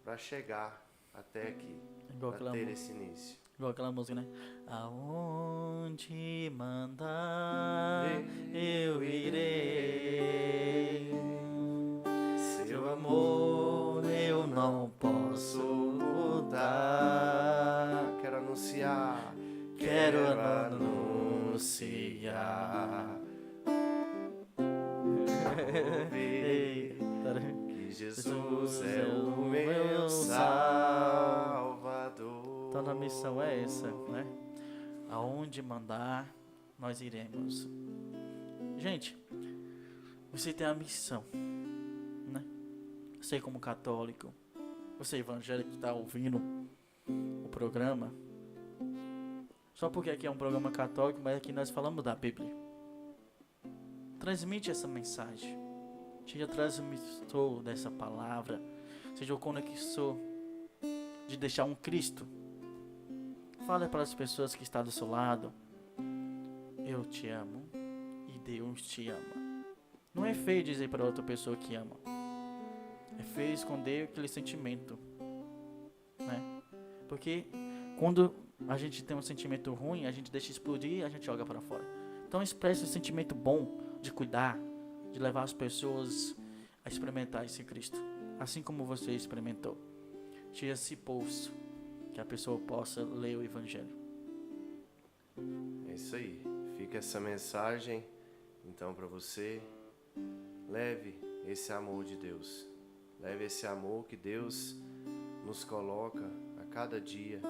para chegar até aqui, para ter esse início. Igual aquela música, né? Aonde mandar eu irei. Seu amor eu não posso mudar. Quero anunciar. Quero anunciar Ouvi que Jesus é o meu Salvador. Então a missão é essa, né? Aonde mandar, nós iremos. Gente, você tem a missão, né? Você como católico, você evangélico que está ouvindo o programa, só porque aqui é um programa católico, mas aqui nós falamos da Bíblia. Transmite essa mensagem. Seja transmissor dessa palavra. Seja o conexor de deixar um Cristo. Fale para as pessoas que estão do seu lado. Eu te amo e Deus te ama. Não é feio dizer para outra pessoa que ama. É feio esconder aquele sentimento, né? Porque quando a gente tem um sentimento ruim, a gente deixa explodir e a gente joga para fora. Então expresse esse sentimento bom de cuidar, de levar as pessoas a experimentar esse Cristo, assim como você experimentou. Tire esse poço, que a pessoa possa ler o Evangelho. É isso aí. Fica essa mensagem, então, para você. Leve esse amor de Deus. Leve esse amor que Deus nos coloca a cada dia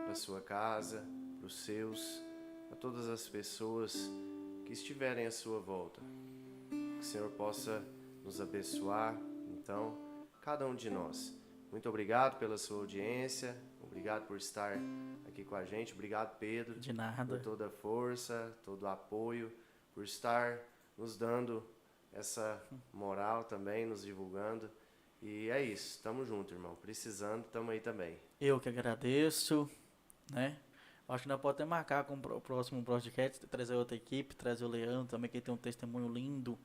para sua casa, para os seus, para todas as pessoas que estiverem à sua volta. Que o Senhor possa nos abençoar, então, cada um de nós. Muito obrigado pela sua audiência, obrigado por estar aqui com a gente, obrigado, Pedro, De nada. por toda a força, todo o apoio, por estar nos dando essa moral também, nos divulgando. E é isso, estamos juntos, irmão, precisando, estamos aí também. Eu que agradeço, né? Acho que nós podemos até marcar com o próximo podcast, trazer outra equipe, trazer o Leandro também, que tem um testemunho lindo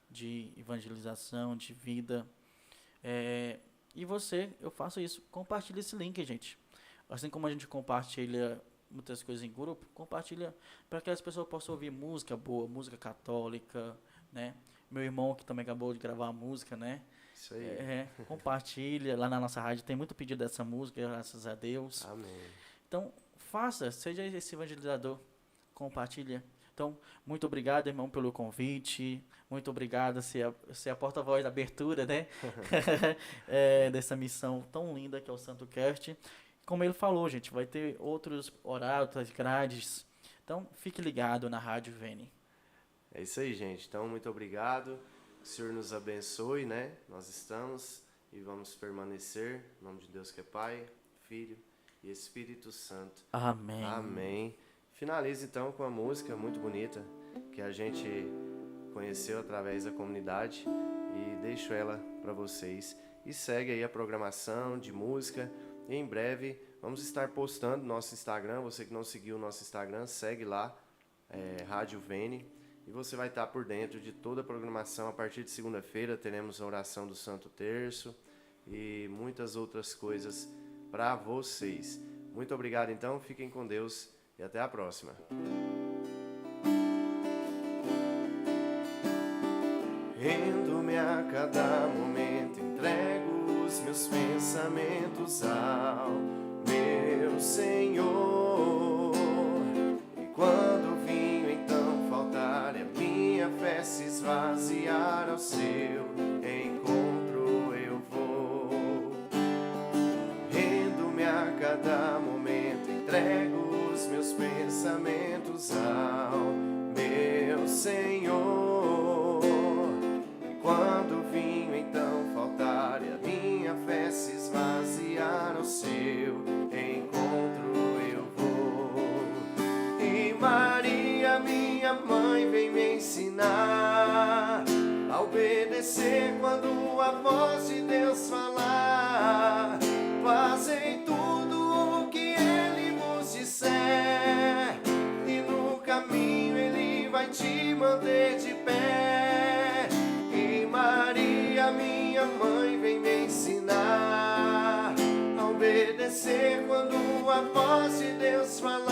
de evangelização, de vida. E você, eu faço isso, compartilha esse link, gente. Assim como a gente compartilha muitas coisas em grupo, compartilha para que as pessoas possam ouvir música boa, música católica, né? Meu irmão que também acabou de gravar a música, né? Isso aí. Compartilha, lá na nossa rádio tem muito pedido dessa música, graças a Deus. Amém. Então, seja esse evangelizador, compartilha. Então, muito obrigado, irmão, pelo convite. Muito obrigado, ser a porta-voz da abertura, né? Dessa missão tão linda que é o Santo Cast. Como ele falou, gente, vai ter outros horários, outras grades. Então, fique ligado na Rádio Vene. É isso aí, gente. Então, muito obrigado. Que o Senhor nos abençoe, né? Nós estamos e vamos permanecer. Em nome de Deus que é Pai, Filho e Espírito Santo. Amém. Amém. Finalize então com uma música muito bonita que a gente conheceu através da comunidade e deixo ela para vocês. E segue aí a programação de música. E em breve vamos estar postando no nosso Instagram. Você que não seguiu o nosso Instagram, segue lá, Rádio Vene. E você vai estar por dentro de toda a programação. A partir de segunda-feira teremos a oração do Santo Terço e muitas outras coisas para vocês. Muito obrigado então, fiquem com Deus e até a próxima. Rendo-me a cada momento, entrego os meus pensamentos ao meu Senhor. E quando o vinho então faltar e a minha fé se esvaziar, ao seu encontro eu vou. Rendo-me a cada momento, entrego os meus pensamentos ao meu Senhor. Quando o vinho então faltar e a minha fé se esvaziar, ao seu encontro eu vou. E Maria, minha mãe, vem me ensinar a obedecer quando a voz de Deus falar. Fazei tudo o que Ele vos disser, e no caminho Ele vai te manter de pé. E Maria, minha mãe, vem me ensinar a obedecer quando a voz de Deus falar.